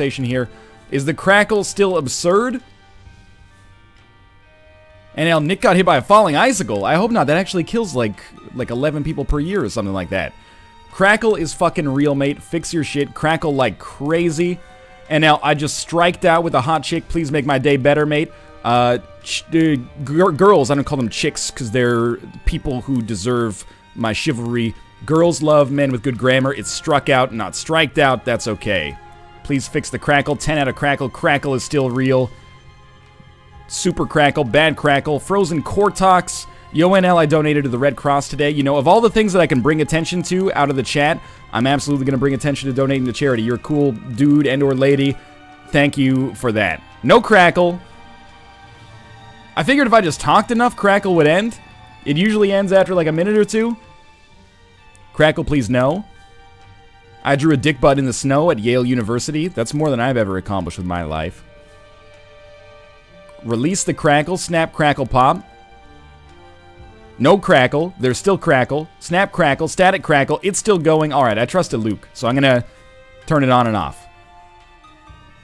conversation here. Is the crackle still absurd? And now Nick got hit by a falling icicle. I hope not. That actually kills like 11 people per year or something like that. Crackle is fucking real, mate. Fix your shit. Crackle like crazy. And now I just striked out with a hot chick. Please make my day better, mate. Girls, I don't call them chicks because they're people who deserve my chivalry. Girls love men with good grammar. It's struck out, not striked out. That's okay. Please fix the crackle. 10 out of crackle. Crackle is still real. Super crackle. Bad crackle. Frozen Cortex. YoNL, I donated to the Red Cross today. You know, of all the things that I can bring attention to out of the chat, I'm absolutely going to bring attention to donating to charity. You're a cool dude and or lady. Thank you for that. No crackle. I figured if I just talked enough, crackle would end. It usually ends after like a minute or two. Crackle, please no. I drew a dick butt in the snow at Yale University. That's more than I've ever accomplished with my life. Release the crackle. Snap, crackle, pop. No crackle. There's still crackle. Snap, crackle. Static crackle. It's still going. Alright, I trusted Luke, so I'm gonna turn it on and off.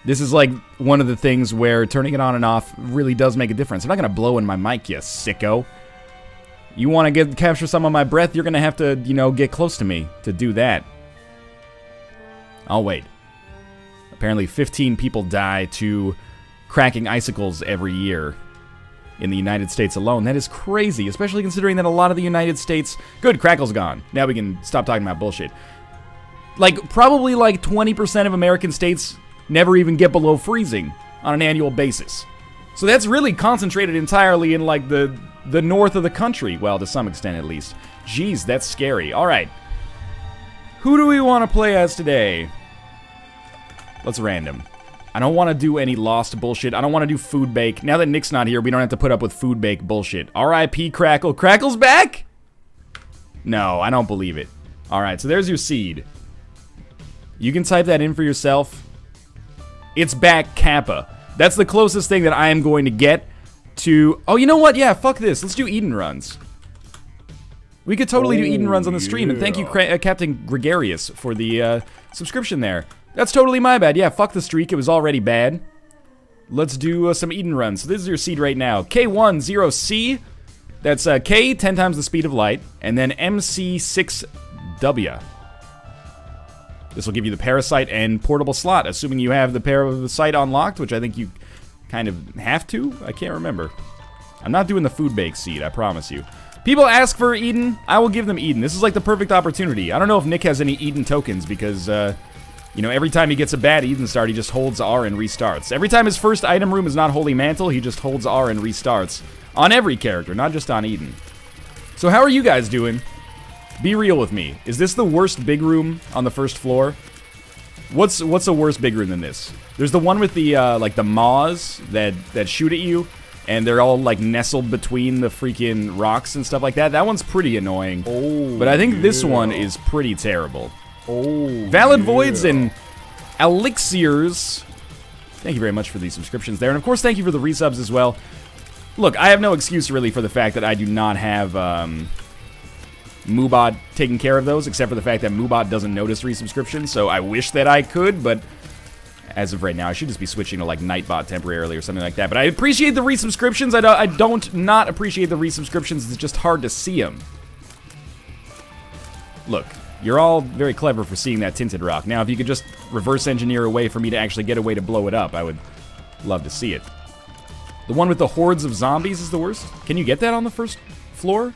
This is like one of the things where turning it on and off really does make a difference. I'm not gonna blow in my mic, you sicko. You want to capture some of my breath, you're gonna have to, you know, get close to me to do that. I'll wait. Apparently 15 people die to cracking icicles every year in the United States alone. That is crazy, especially considering that a lot of the United States... Good, crackle's gone. Now we can stop talking about bullshit. Like, probably like 20% of American states never even get below freezing on an annual basis. So that's really concentrated entirely in, like, the north of the country. Well, to some extent, at least. Jeez, that's scary. Alright. Who do we want to play as today? Let's random. I don't want to do any Lost bullshit. I don't want to do food bake. Now that Nick's not here, we don't have to put up with food bake bullshit. R.I.P. Crackle. Crackle's back? No, I don't believe it. Alright, so there's your seed. You can type that in for yourself. It's back Kappa. That's the closest thing that I am going to get to... Oh, you know what? Yeah, fuck this. Let's do Eden runs. We could totally do Eden runs on the stream. And thank you, Captain Gregarious, for the subscription there. That's totally my bad. Yeah, fuck the streak. It was already bad. Let's do some Eden runs. So this is your seed right now. K10C. That's K, 10 times the speed of light. And then MC6W. This will give you the Parasite and Portable Slot, assuming you have the Parasite unlocked, which I think you kind of have to. I can't remember. I'm not doing the food bake seed, I promise you. People ask for Eden. I will give them Eden. This is like the perfect opportunity. I don't know if Nick has any Eden tokens because... you know, every time he gets a bad Eden start, he just holds R and restarts. Every time his first item room is not Holy Mantle, he just holds R and restarts. On every character, not just on Eden. So how are you guys doing? Be real with me. Is this the worst big room on the first floor? What's a worse big room than this? There's the one with the, like, the maws that shoot at you, and they're all, like, nestled between the freaking rocks and stuff like that. That one's pretty annoying. Oh, but I think this one is pretty terrible. Oh, Valid Voids and Elixirs. Thank you very much for the subscriptions there. And of course, thank you for the resubs as well. Look, I have no excuse really for the fact that I do not have Moobot taking care of those, except for the fact that Moobot doesn't notice resubscriptions, so I wish that I could, but as of right now, I should just be switching to like Nightbot temporarily or something like that. But I appreciate the resubscriptions. I don't not appreciate the resubscriptions. It's just hard to see them. Look. You're all very clever for seeing that tinted rock. Now, if you could just reverse engineer a way for me to actually get a way to blow it up, I would love to see it. The one with the hordes of zombies is the worst. Can you get that on the first floor?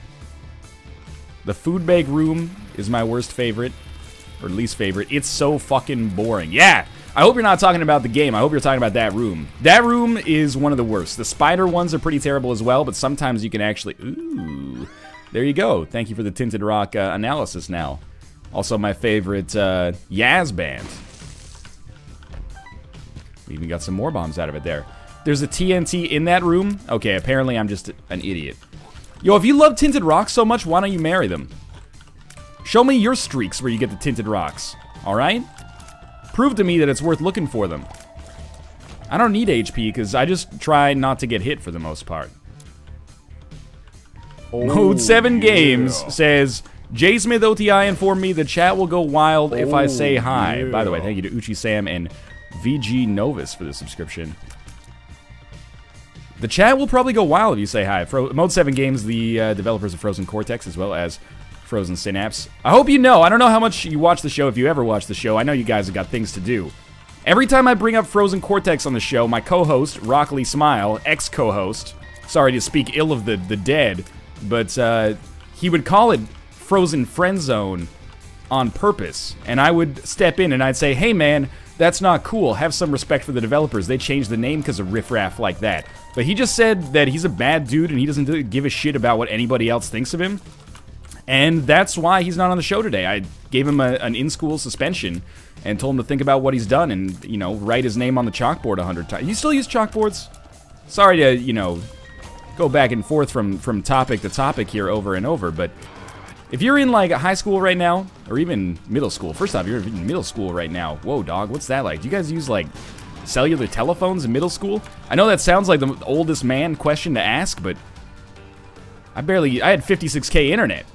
The food bake room is my worst favorite, or least favorite. It's so fucking boring. Yeah! I hope you're not talking about the game. I hope you're talking about that room. That room is one of the worst. The spider ones are pretty terrible as well, but sometimes you can actually... Ooh. There you go. Thank you for the tinted rock analysis now. Also, my favorite Yaz band. We even got some more bombs out of it there. There's a TNT in that room? Okay, apparently I'm just an idiot. Yo, if you love tinted rocks so much, why don't you marry them? Show me your streaks where you get the tinted rocks, alright? Prove to me that it's worth looking for them. I don't need HP, because I just try not to get hit for the most part. Oh, Mode 7 Games says... JSmith OTI informed me the chat will go wild if I say hi. Yeah. By the way, thank you to Uchi Sam and VG Novus for the subscription. The chat will probably go wild if you say hi. Mode 7 Games, the developers of Frozen Cortex, as well as Frozen Synapse. I hope you know. I don't know how much you watch the show, if you ever watch the show. I know you guys have got things to do. Every time I bring up Frozen Cortex on the show, my co-host, Rockley Smile, ex-co-host, sorry to speak ill of the dead, but he would call it Frozen Friend Zone on purpose. And I would step in and I'd say, hey man, that's not cool. Have some respect for the developers. They changed the name because of riffraff like that. But he just said that he's a bad dude and he doesn't give a shit about what anybody else thinks of him. And that's why he's not on the show today. I gave him an in-school suspension and told him to think about what he's done and, you know, write his name on the chalkboard 100 times. You still use chalkboards? Sorry to, you know, go back and forth from topic to topic here over and over, but if you're in, like, high school right now, or even middle school, first off, you're in middle school right now. Whoa, dog, what's that like? Do you guys use, like, cellular telephones in middle school? I know that sounds like the oldest man question to ask, but I had 56K internet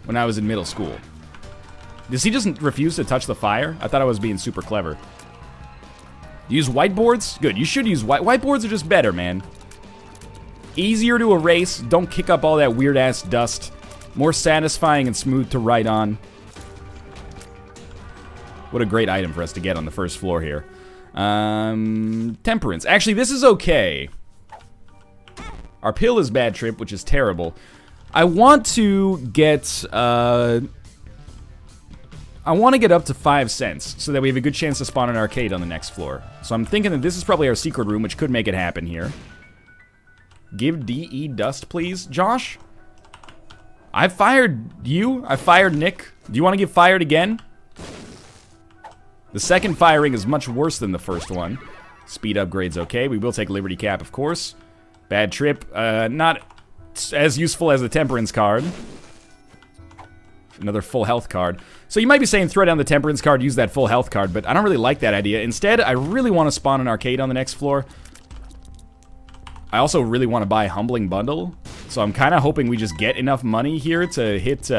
when I was in middle school. Does he just refuse to touch the fire? I thought I was being super clever. Use whiteboards? Good, you should use whiteboards are just better, man. Easier to erase, don't kick up all that weird-ass dust. More satisfying and smooth to write on. What a great item for us to get on the first floor here. Temperance. Actually, this is okay. Our pill is bad trip, which is terrible. I want to get, I want to get up to 5 cents so that we have a good chance to spawn an arcade on the next floor. So I'm thinking that this is probably our secret room, which could make it happen here. Give DE dust, please. Josh? I fired you. I fired Nick. Do you want to get fired again? The second firing is much worse than the first one. Speed upgrade's okay. We will take Liberty Cap, of course. Bad trip. Not as useful as the Temperance card. Another full health card. So you might be saying throw down the Temperance card, use that full health card, but I don't really like that idea. Instead, I really want to spawn an arcade on the next floor. I also really want to buy a Humbling Bundle. So I'm kind of hoping we just get enough money here to hit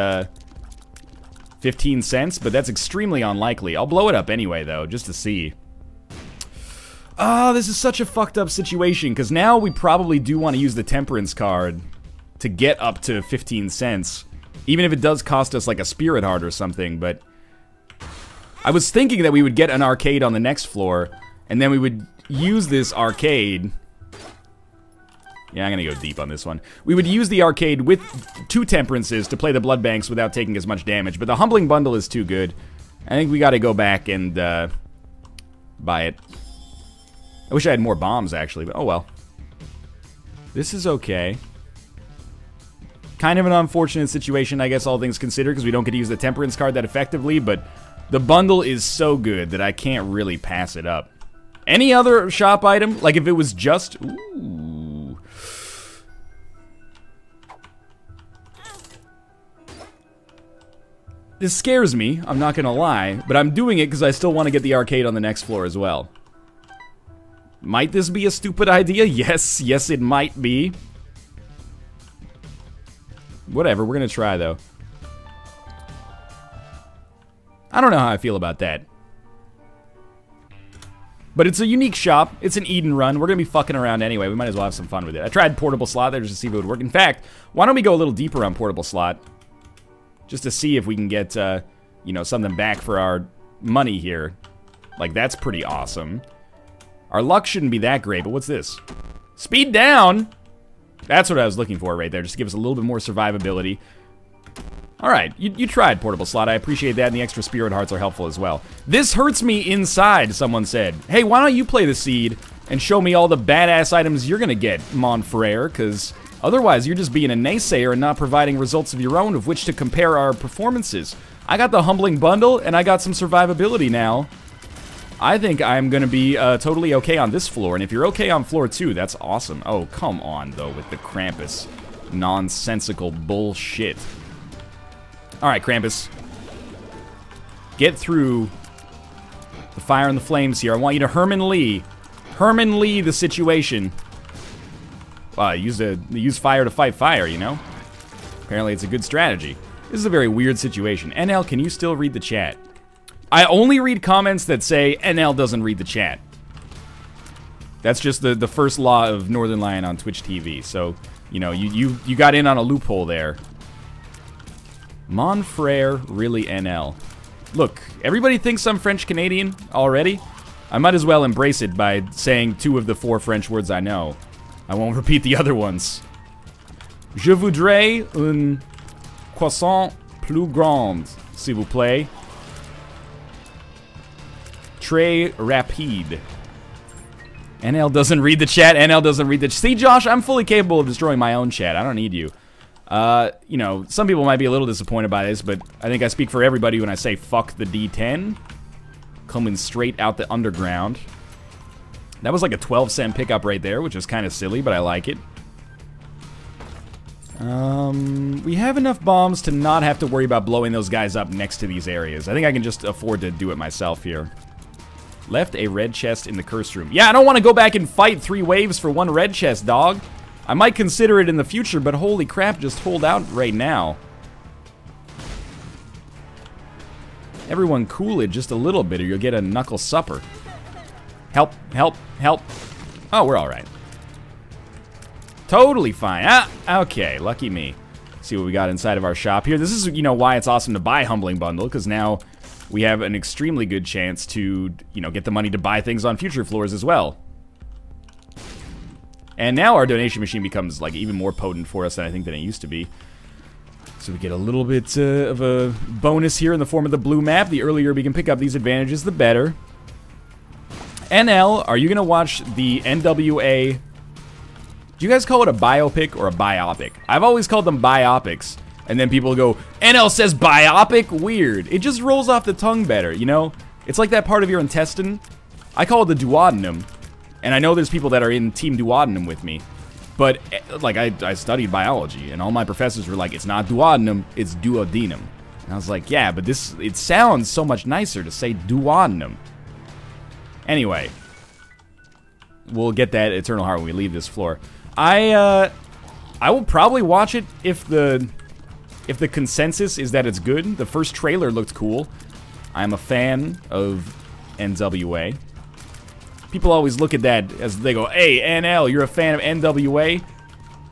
15 cents, but that's extremely unlikely. I'll blow it up anyway, though, just to see. Oh, this is such a fucked up situation, because now we probably do want to use the Temperance card to get up to 15 cents. Even if it does cost us like a Spirit Heart or something, but I was thinking that we would get an arcade on the next floor, and then we would use this arcade. Yeah, I'm gonna go deep on this one. We would use the arcade with 2 Temperances to play the Blood Banks without taking as much damage, but the Humbling Bundle is too good. I think we gotta go back and buy it. I wish I had more bombs, actually, but oh well. This is okay. Kind of an unfortunate situation, I guess, all things considered, because we don't get to use the Temperance card that effectively, but the bundle is so good that I can't really pass it up. Any other shop item? Like, if it was just... Ooh. This scares me, I'm not gonna lie, but I'm doing it because I still want to get the arcade on the next floor as well. Might this be a stupid idea? Yes, yes it might be. Whatever, we're gonna try though. I don't know how I feel about that. But it's a unique shop, it's an Eden run, we're gonna be fucking around anyway, we might as well have some fun with it. I tried portable slot there just to see if it would work. In fact, why don't we go a little deeper on portable slot? Just to see if we can get, you know, something back for our money here. Like, that's pretty awesome. Our luck shouldn't be that great, but what's this? Speed down! That's what I was looking for right there, just to give us a little bit more survivability. Alright, you tried portable slot, I appreciate that, and the extra Spirit Hearts are helpful as well. This hurts me inside, someone said. Hey, why don't you play the seed and show me all the badass items you're gonna get, Mon Frere, because otherwise you're just being a naysayer and not providing results of your own of which to compare our performances. I got the Humbling Bundle, and I got some survivability now. I think I'm gonna be totally okay on this floor, and if you're okay on floor 2, that's awesome. Oh, come on, though, with the Krampus. Nonsensical bullshit. Alright, Krampus. Get through the fire and the flames here. I want you to Herman Lee the situation. Wow, use fire to fight fire, you know? Apparently it's a good strategy. This is a very weird situation. NL, can you still read the chat? I only read comments that say NL doesn't read the chat. That's just the first law of Northernlion on Twitch TV. So, you know, you got in on a loophole there. Mon frere, really NL. Look, everybody thinks I'm French-Canadian already. I might as well embrace it by saying 2 of the 4 French words I know. I won't repeat the other ones. Je voudrais un croissant plus grand, s'il vous plaît. Très rapide. NL doesn't read the chat. NL doesn't read the... See, Josh, I'm fully capable of destroying my own chat. I don't need you. You know, some people might be a little disappointed by this, but I think I speak for everybody when I say fuck the D10. Coming straight out the underground. That was like a 12-cent pickup right there, which is kind of silly, but I like it. We have enough bombs to not have to worry about blowing those guys up next to these areas. I think I can just afford to do it myself here. Left a red chest in the curse room. Yeah, I don't want to go back and fight 3 waves for 1 red chest, dog. I might consider it in the future, but holy crap, just hold out right now. Everyone cool it just a little bit or you'll get a knuckle supper. Help, help, help. Oh, we're alright. Totally fine. Ah, okay, lucky me. See what we got inside of our shop here. This is, you know, why it's awesome to buy Humbling Bundle, because now we have an extremely good chance to, you know, get the money to buy things on future floors as well. And now our donation machine becomes, like, even more potent for us than I think than it used to be. So we get a little bit of a bonus here in the form of the blue map. The earlier we can pick up these advantages, the better. NL, are you going to watch the NWA... Do you guys call it a biopic or a biopic? I've always called them biopics. And then people go, NL says biopic? Weird. It just rolls off the tongue better, you know? It's like that part of your intestine. I call it the duodenum. And I know there's people that are in Team Duodenum with me. But, like, I studied biology, and all my professors were like, it's not duodenum, it's duodenum. And I was like, yeah, but this, it sounds so much nicer to say duodenum. Anyway. We'll get that Eternal Heart when we leave this floor. I will probably watch it if the consensus is that it's good. The first trailer looked cool. I'm a fan of NWA. People always look at that as they go, hey, NL, you're a fan of NWA?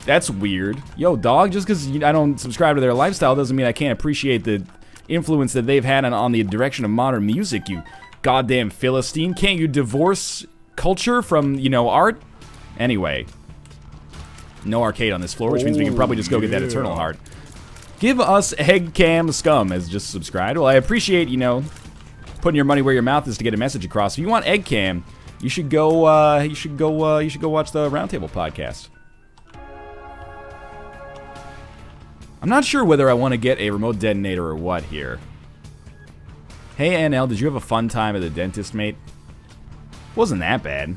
That's weird. Yo, dog, just because I don't subscribe to their lifestyle doesn't mean I can't appreciate the influence that they've had on the direction of modern music, you goddamn Philistine. Can't you divorce culture from, you know, art? Anyway. No arcade on this floor, which means we can probably just go get that Eternal Heart. Give us Egg Cam Scum as just subscribed. Well, I appreciate, you know, putting your money where your mouth is to get a message across. If you want Egg Cam, you should go watch the Roundtable podcast. I'm not sure whether I want to get a remote detonator or what here. Hey NL, did you have a fun time at the dentist, mate? Wasn't that bad.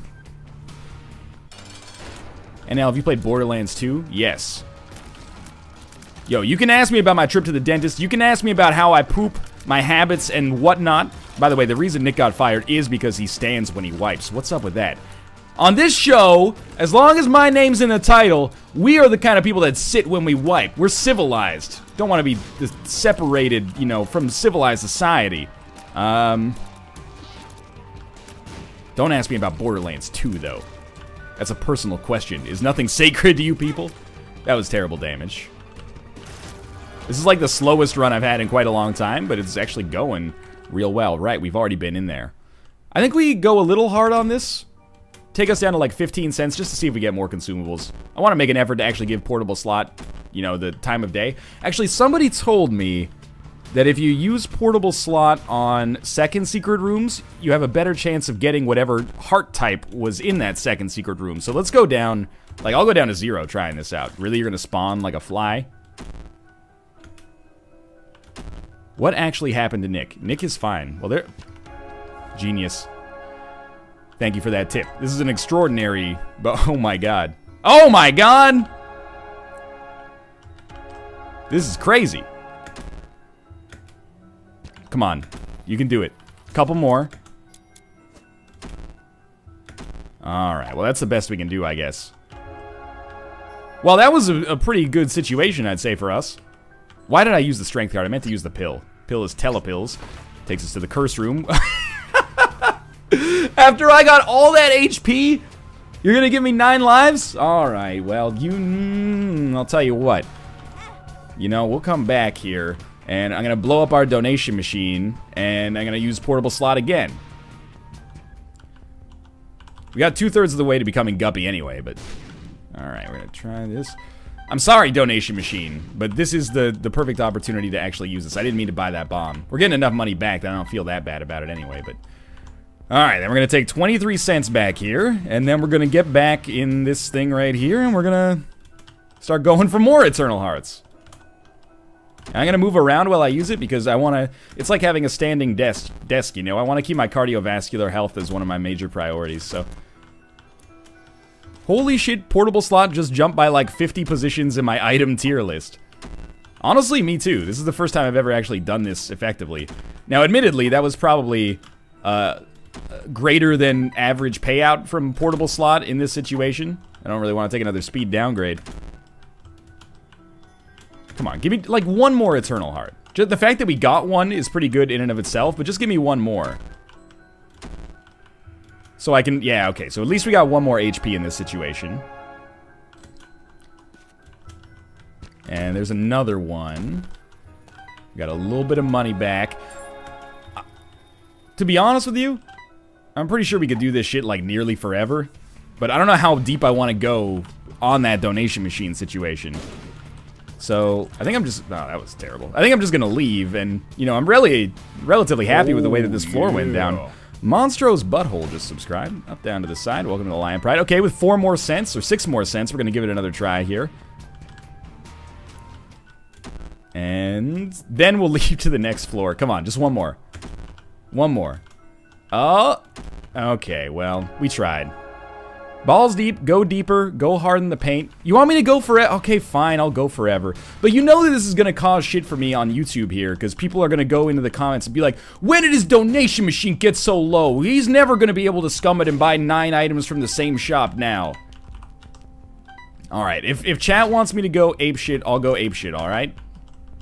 NL, have you played Borderlands 2? Yes. Yo, you can ask me about my trip to the dentist. You can ask me about how I poop, my habits, and whatnot. By the way, the reason Nick got fired is because he stands when he wipes. What's up with that? On this show, as long as my name's in the title, we are the kind of people that sit when we wipe. We're civilized. Don't want to be separated, you know, from civilized society. Don't ask me about Borderlands 2, though. That's a personal question. Is nothing sacred to you people? That was terrible damage. This is like the slowest run I've had in quite a long time, but it's actually going real well. Right, we've already been in there. I think we go a little hard on this. Take us down to like 15 cents just to see if we get more consumables. I want to make an effort to actually give portable slot, you know, the time of day. Actually, somebody told me that if you use portable slot on second secret rooms, you have a better chance of getting whatever heart type was in that second secret room. So let's go down, like I'll go down to 0 trying this out. Really, you're gonna spawn like a fly? What actually happened to Nick? Nick is fine. Well, there... Genius. Thank you for that tip. This is an extraordinary... But oh my god. Oh my god! This is crazy. Come on. You can do it. Couple more. Alright, well that's the best we can do, I guess. Well, that was a pretty good situation, I'd say, for us. Why did I use the strength card? I meant to use the pill. Pill is telepills. Takes us to the curse room. After I got all that HP, You're gonna give me 9 lives? Alright, well, I'll tell you what. You know, we'll come back here, and I'm gonna blow up our donation machine, and I'm gonna use portable slot again. We got 2/3 of the way to becoming Guppy anyway, but... Alright, we're gonna try this. I'm sorry, donation machine, but this is the perfect opportunity to actually use this. I didn't mean to buy that bomb. We're getting enough money back that I don't feel that bad about it anyway, but... Alright, then we're gonna take 23 cents back here, and then we're gonna get back in this thing right here, and we're gonna start going for more Eternal Hearts. I'm gonna move around while I use it because I wanna... It's like having a standing desk, you know? I wanna keep my cardiovascular health as one of my major priorities, so... Holy shit, portable slot just jumped by like 50 positions in my item tier list. Honestly, me too. This is the first time I've ever actually done this effectively. Now, admittedly, that was probably greater than average payout from portable slot in this situation. I don't really want to take another speed downgrade. Come on, give me like one more Eternal Heart. Just the fact that we got one is pretty good in and of itself, but just give me one more. So I can, yeah, okay, so at least we got one more HP in this situation. And there's another one. We got a little bit of money back. To be honest with you, I'm pretty sure we could do this shit like nearly forever. But I don't know how deep I want to go on that donation machine situation. So, I think I'm just, no, that was terrible. I think I'm just gonna leave, and, you know, I'm really, relatively happy with the way that this floor went down. Monstro's Butthole just subscribed. Up, down to the side. Welcome to the Lion Pride. Okay, with 4 more cents, or 6 more cents, we're going to give it another try here. And then we'll leave to the next floor. Come on, just one more. One more. Oh, okay, well, we tried. Balls deep, go deeper, go hard in the paint. You want me to go forever? Okay, fine, I'll go forever. But you know that this is gonna cause shit for me on YouTube here, because people are gonna go into the comments and be like, when did his donation machine get so low? He's never gonna be able to scum it and buy 9 items from the same shop now. Alright, if chat wants me to go apeshit, I'll go apeshit, alright?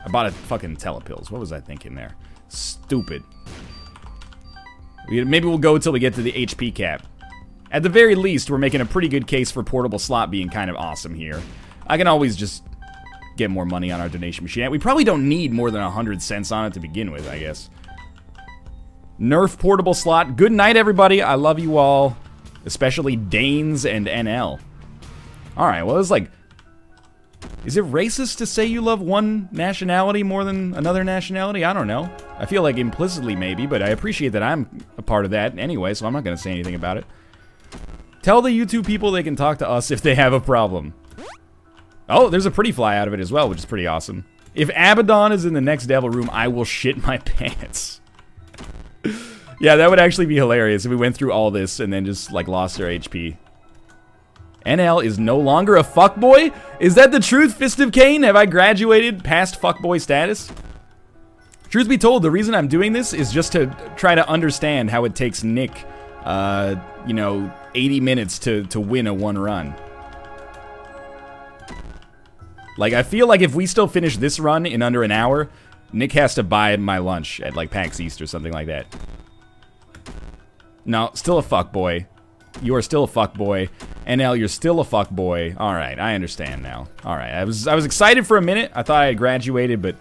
I bought a fucking telepills. What was I thinking there? Stupid. Maybe we'll go until we get to the HP cap. At the very least, we're making a pretty good case for portable slot being kind of awesome here. I can always just get more money on our donation machine. We probably don't need more than 100 cents on it to begin with, I guess. Nerf portable slot. Good night, everybody. I love you all. Especially Danes and NL. Alright, well, it's like... Is it racist to say you love one nationality more than another nationality? I don't know. I feel like implicitly maybe, but I appreciate that I'm a part of that anyway, so I'm not going to say anything about it. Tell the YouTube people they can talk to us if they have a problem. Oh, there's a pretty fly out of it as well, which is pretty awesome. If Abaddon is in the next devil room, I will shit my pants. Yeah, that would actually be hilarious if we went through all this and then just, like, lost our HP. NL is no longer a fuckboy? Is that the truth, Fist of Cain? Have I graduated past fuckboy status? Truth be told, the reason I'm doing this is just to try to understand how it takes Nick, you know, 80 minutes to win a 1 run. Like, I feel like if we still finish this run in under an hour, Nick has to buy my lunch at, like, PAX East or something like that. No, still a fuckboy. You are still a fuckboy. NL, you're still a fuckboy. Alright, I understand now. Alright, I was excited for a minute. I thought I had graduated, but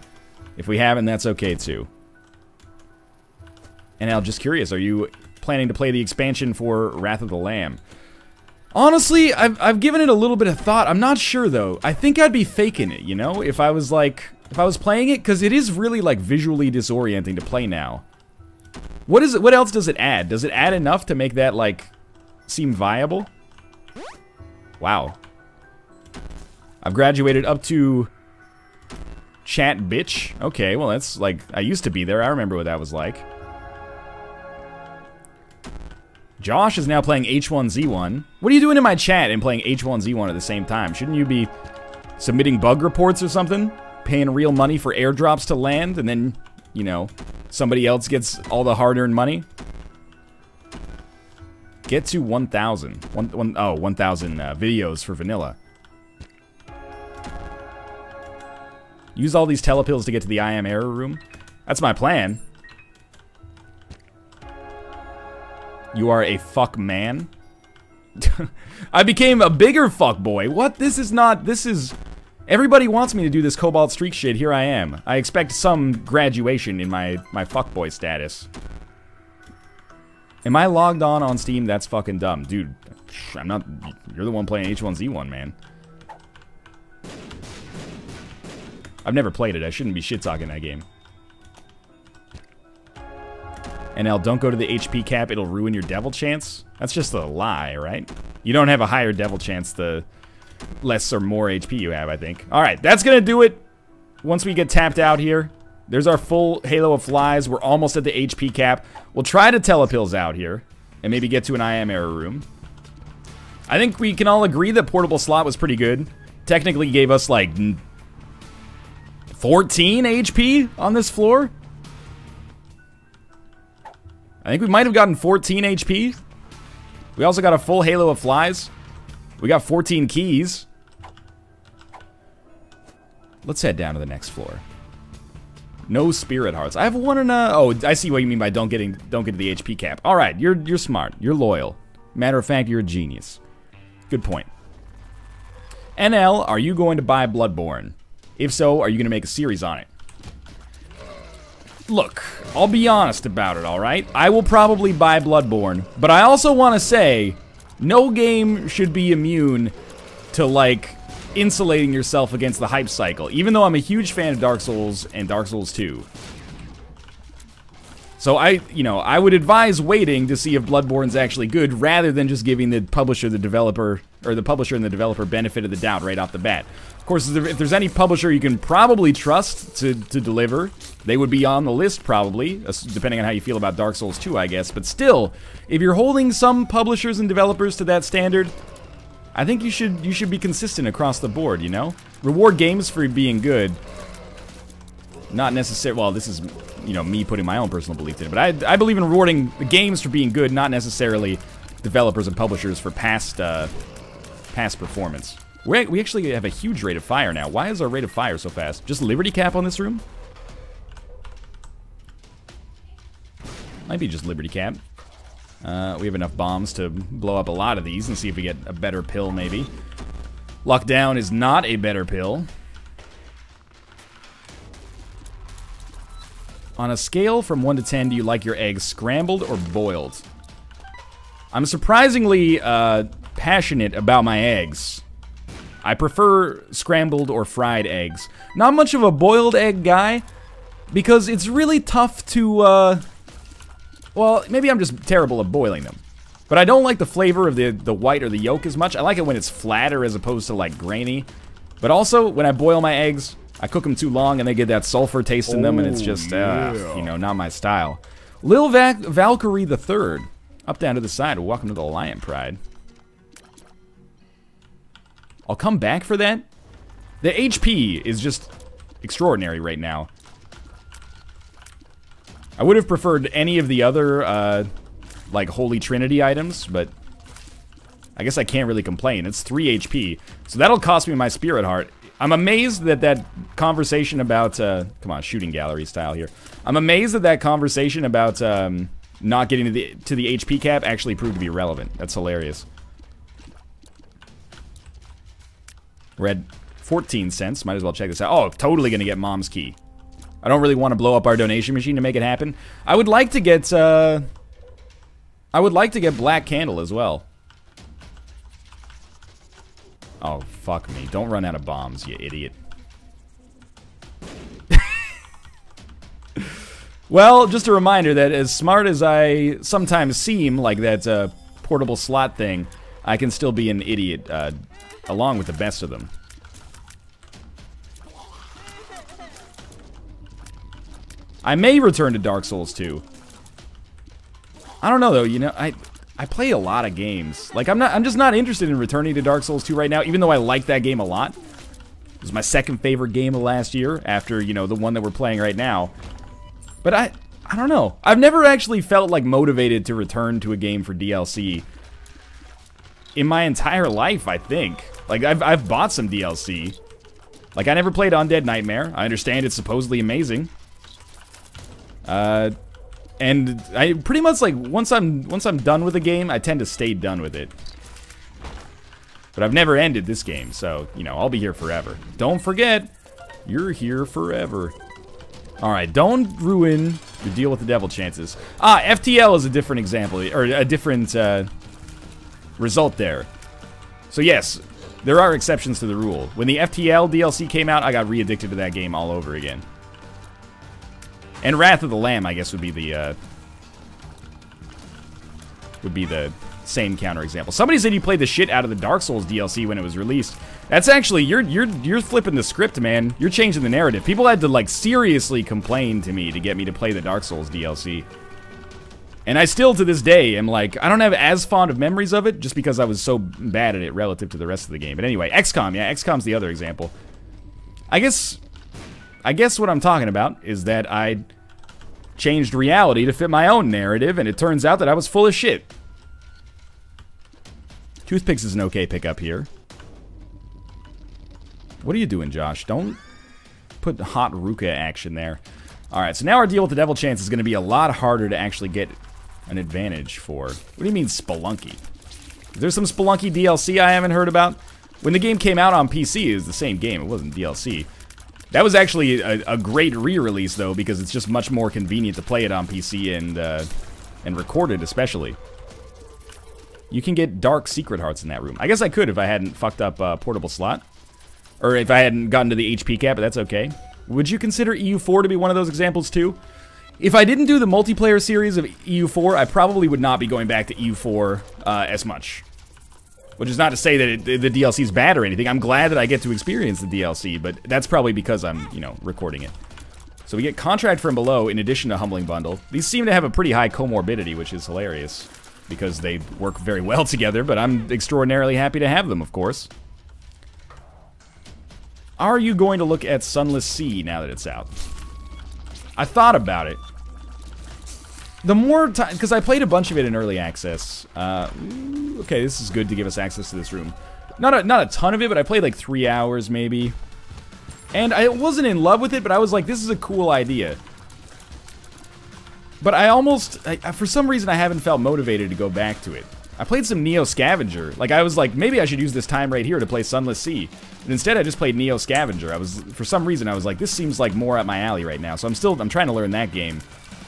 if we haven't, that's okay too. NL, just curious, are you planning to play the expansion for Wrath of the Lamb? Honestly, I've given it a little bit of thought. I'm not sure though. I think I'd be faking it, you know? If I was playing it, because it is really like visually disorienting to play now. What else does it add? Does it add enough to make that like seem viable? Wow. I've graduated up to chat bitch. Okay, well that's like, I used to be there. I remember what that was like. Josh is now playing H1Z1. What are you doing in my chat and playing H1Z1 at the same time? Shouldn't you be submitting bug reports or something? Paying real money for airdrops to land and then, you know, somebody else gets all the hard-earned money? Get to 1,000. 1,000 videos for vanilla. Use all these telepills to get to the I Am Error room. That's my plan. You are a fuck man. I became a bigger fuckboy. What? This is not... This is... Everybody wants me to do this Cobalt Streak shit. Here I am. I expect some graduation in my fuckboy status. Am I logged on Steam? That's fucking dumb. Dude, I'm not... You're the one playing H1Z1, man. I've never played it. I shouldn't be shit-talking that game. NL, don't go to the HP cap. It'll ruin your devil chance. That's just a lie, right? You don't have a higher devil chance the less or more HP you have, I think. Alright, that's gonna do it. Once we get tapped out here. There's our full Halo of Flies. We're almost at the HP cap. We'll try to telepills out here. And maybe get to an IM error room. I think we can all agree that Portable Slot was pretty good. Technically gave us like 14 HP on this floor. I think we might have gotten 14 HP. We also got a full Halo of Flies. We got 14 keys. Let's head down to the next floor. No spirit hearts. I have one and a... Oh, I see what you mean by don't get to the HP cap. All right, you're smart. You're loyal. Matter of fact, you're a genius. Good point. NL, are you going to buy Bloodborne? If so, are you going to make a series on it? Look, I'll be honest about it, all right? I will probably buy Bloodborne, but I also want to say no game should be immune to, like, insulating yourself against the hype cycle, even though I'm a huge fan of Dark Souls and Dark Souls 2. So I would advise waiting to see if Bloodborne's actually good rather than just giving the publisher, the developer, or the publisher and the developer benefit of the doubt right off the bat. Of course, if there's any publisher you can probably trust to deliver, they would be on the list probably, depending on how you feel about Dark Souls 2, I guess. But still, if you're holding some publishers and developers to that standard, I think you should be consistent across the board, you know? Reward games for being good. Not necessarily, well, this is, you know, me putting my own personal belief in it, but I believe in rewarding the games for being good, not necessarily developers and publishers for past performance. We actually have a huge rate of fire now. Why is our rate of fire so fast? Just Liberty Cap on this room? Might be just Liberty Cap. We have enough bombs to blow up a lot of these and see if we get a better pill, maybe. Lockdown is not a better pill. On a scale from 1 to 10, do you like your eggs scrambled or boiled? I'm surprisingly passionate about my eggs. I prefer scrambled or fried eggs. Not much of a boiled egg guy, because it's really tough to, well, maybe I'm just terrible at boiling them. But I don't like the flavor of the white or the yolk as much. I like it when it's flatter as opposed to, like, grainy. But also, when I boil my eggs, I cook them too long and they get that sulfur taste in them, and it's just, you know, not my style. Lil Valkyrie the Third, up down to the side. Welcome to the Lion Pride. I'll come back for that. The HP is just extraordinary right now. I would have preferred any of the other, like, Holy Trinity items, but I guess I can't really complain. It's 3 HP, so that'll cost me my Spirit Heart. I'm amazed that that conversation about, come on, shooting gallery style here. I'm amazed that that conversation about not getting to the HP cap actually proved to be relevant. That's hilarious. We're at 14 cents. Might as well check this out. Oh, totally gonna get Mom's Key. I don't really want to blow up our donation machine to make it happen. I would like to get, Black Candle as well. Oh, fuck me. Don't run out of bombs, you idiot. Well, just a reminder that as smart as I sometimes seem, like that portable slot thing, I can still be an idiot, along with the best of them. I may return to Dark Souls 2. I don't know, though, you know, I play a lot of games. Like, I'm just not interested in returning to Dark Souls 2 right now, even though I like that game a lot. It was my second favorite game of last year, after, you know, the one that we're playing right now. But I don't know. I've never actually felt, like, motivated to return to a game for DLC in my entire life, I think. Like, I've bought some DLC. Like, I never played Undead Nightmare. I understand it's supposedly amazing. And I pretty much, like, once I'm done with a game, I tend to stay done with it. But I've never ended this game, so, you know, I'll be here forever. Don't forget, you're here forever. Alright, don't ruin your deal with the devil chances. Ah, FTL is a different example, or a different result there. So yes, there are exceptions to the rule. When the FTL DLC came out, I got re-addicted to that game all over again. And Wrath of the Lamb, I guess, would be the same counterexample. Somebody said you played the shit out of the Dark Souls DLC when it was released. That's actually, you're flipping the script, man. You're changing the narrative. People had to, like, seriously complain to me to get me to play the Dark Souls DLC. And I still, to this day, am like, I don't have as fond of memories of it, just because I was so bad at it relative to the rest of the game. But anyway, XCOM, yeah, XCOM's the other example. I guess what I'm talking about is that I changed reality to fit my own narrative, and it turns out that I was full of shit. Toothpicks is an okay pickup here. What are you doing, Josh? Don't put hot Ruka action there. Alright, so now our deal with the devil chance is going to be a lot harder to actually get an advantage for. What do you mean Spelunky? Is there some Spelunky DLC I haven't heard about? When the game came out on PC, it was the same game. It wasn't DLC. That was actually a great re-release, though, because it's just much more convenient to play it on PC and record it, especially. You can get dark secret hearts in that room. I guess I could if I hadn't fucked up portable slot. Or if I hadn't gotten to the HP cap, but that's okay. Would you consider EU4 to be one of those examples, too? If I didn't do the multiplayer series of EU4, I probably would not be going back to EU4 as much. Which is not to say that the DLC is bad or anything. I'm glad that I get to experience the DLC, but that's probably because I'm, you know, recording it. So we get Contract from Below in addition to Humbling Bundle. These seem to have a pretty high comorbidity, which is hilarious, because they work very well together, but I'm extraordinarily happy to have them, of course. Are you going to look at Sunless Sea now that it's out? I thought about it. The more time, because I played a bunch of it in early access. Okay, this is good to give us access to this room. Not a ton of it, but I played like 3 hours maybe. And I wasn't in love with it, but I was like, this is a cool idea. But for some reason I haven't felt motivated to go back to it. I played some Neo Scavenger. Like, I was like, maybe I should use this time right here to play Sunless Sea. And instead I just played Neo Scavenger. For some reason I was like, this seems like more up my alley right now. So I'm trying to learn that game.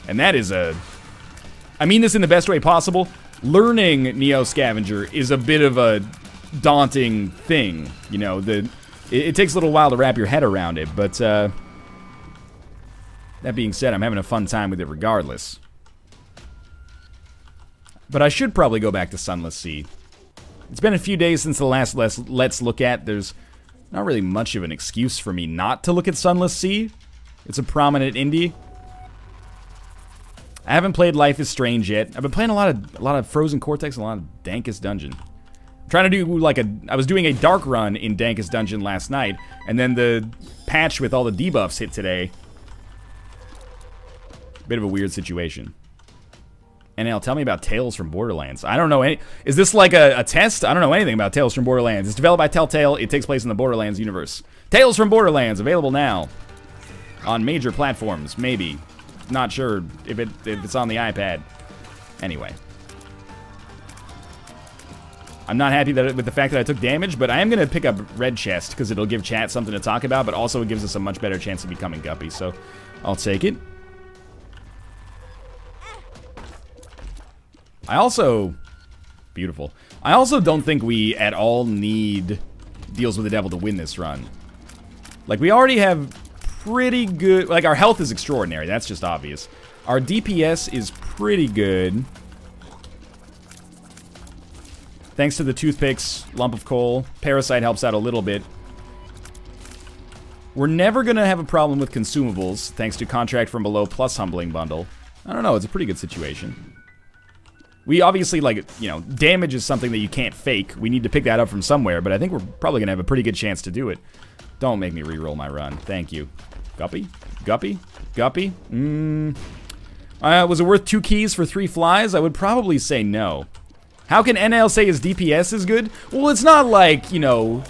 And that is I mean this in the best way possible. Learning Neo Scavenger is a bit of a daunting thing. You know, it takes a little while to wrap your head around it, but that being said, I'm having a fun time with it regardless. But I should probably go back to Sunless Sea. It's been a few days since the last Let's Look At. There's not really much of an excuse for me not to look at Sunless Sea. It's a prominent indie. I haven't played Life is Strange yet. I've been playing a lot of Frozen Cortex and a lot of Dankest Dungeon. I'm trying to do like I was doing a dark run in Dankest Dungeon last night, and then the patch with all the debuffs hit today. Bit of a weird situation. NL, tell me about Tales from Borderlands. I don't know any. Is this like a test? I don't know anything about Tales from Borderlands. It's developed by Telltale. It takes place in the Borderlands universe. Tales from Borderlands, available now on major platforms. Maybe. Not sure if it's on the iPad. Anyway. I'm not happy with the fact that I took damage, but I am going to pick up Red Chest because it'll give chat something to talk about, but also it gives us a much better chance of becoming Guppy, so I'll take it. I also don't think we at all need Deals with the Devil to win this run. Like, we already have pretty good, like, our health is extraordinary, that's just obvious. Our DPS is pretty good. Thanks to the toothpicks, lump of coal, Parasite helps out a little bit. We're never gonna have a problem with consumables, thanks to Contract from Below plus Humbling Bundle. I don't know, it's a pretty good situation. We obviously, like, you know, damage is something that you can't fake. We need to pick that up from somewhere, but I think we're probably going to have a pretty good chance to do it. Don't make me re-roll my run. Thank you. Guppy? Guppy? Guppy? Was it worth 2 keys for 3 flies? I would probably say no. How can NL say his DPS is good? Well, it's not like, you know,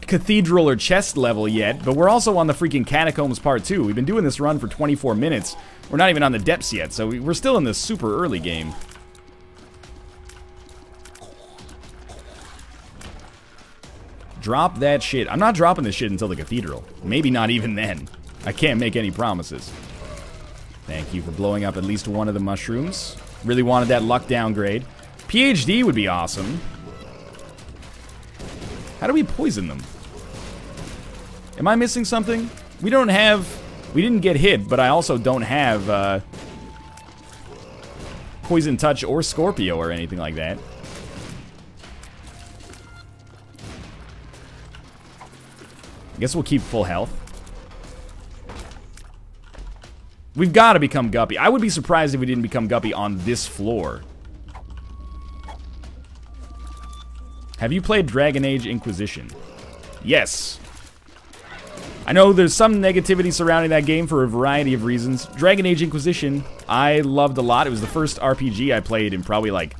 Cathedral or Chest level yet, but we're also on the freaking Catacombs Part 2. We've been doing this run for 24 minutes. We're not even on the depths yet, so we're still in the super early game. Drop that shit. I'm not dropping this shit until the cathedral. Maybe not even then. I can't make any promises. Thank you for blowing up at least one of the mushrooms. Really wanted that luck downgrade. PhD would be awesome. How do we poison them? Am I missing something? We don't have... We didn't get hit, but I also don't have Poison Touch or Scorpio or anything like that. I guess we'll keep full health. We've got to become Guppy. I would be surprised if we didn't become Guppy on this floor. Have you played Dragon Age Inquisition? Yes. I know there's some negativity surrounding that game for a variety of reasons. Dragon Age Inquisition, I loved a lot. It was the first RPG I played in probably like...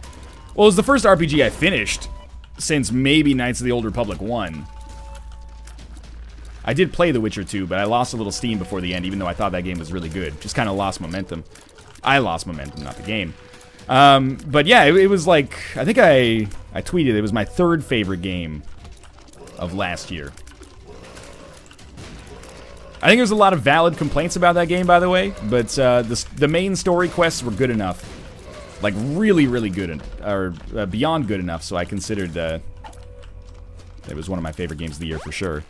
Well, it was the first RPG I finished since maybe Knights of the Old Republic 1. I did play The Witcher 2, but I lost a little steam before the end, even though I thought that game was really good. Just kind of lost momentum. I lost momentum, not the game. But yeah, it was like... I think I tweeted it was my third favorite game of last year. I think there's a lot of valid complaints about that game, by the way, but the main story quests were good enough. Like, really, really good, or beyond good enough, so I considered it was one of my favorite games of the year for sure.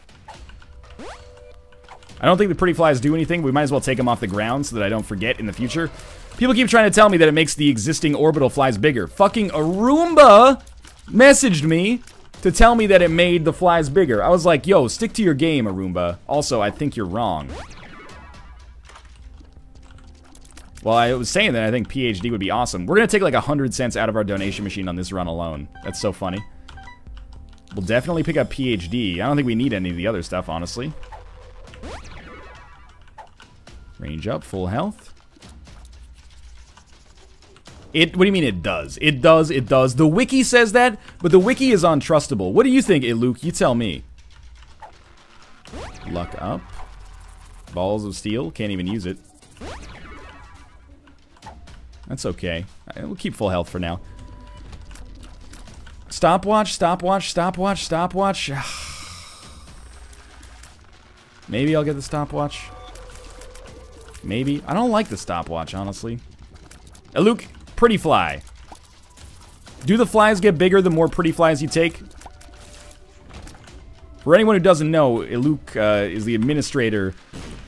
I don't think the pretty flies do anything. We might as well take them off the ground so that I don't forget in the future. People keep trying to tell me that it makes the existing orbital flies bigger. Fucking Aroomba messaged me to tell me that it made the flies bigger. I was like, yo, stick to your game, Aroomba. Also, I think you're wrong. Well, I was saying that I think PhD would be awesome. We're gonna take like 100 cents out of our donation machine on this run alone. That's so funny. We'll definitely pick up PhD. I don't think we need any of the other stuff, honestly. Range up, full health. What do you mean it does? It does, it does. The wiki says that, but the wiki is untrustable. What do you think, Luke? You tell me. Luck up. Balls of steel. Can't even use it. That's okay. We'll keep full health for now. Stopwatch, stopwatch, stopwatch, stopwatch. Maybe I'll get the stopwatch. Maybe. I don't like the stopwatch, honestly. Luke, pretty fly. Do the flies get bigger the more pretty flies you take? For anyone who doesn't know, Luke is the administrator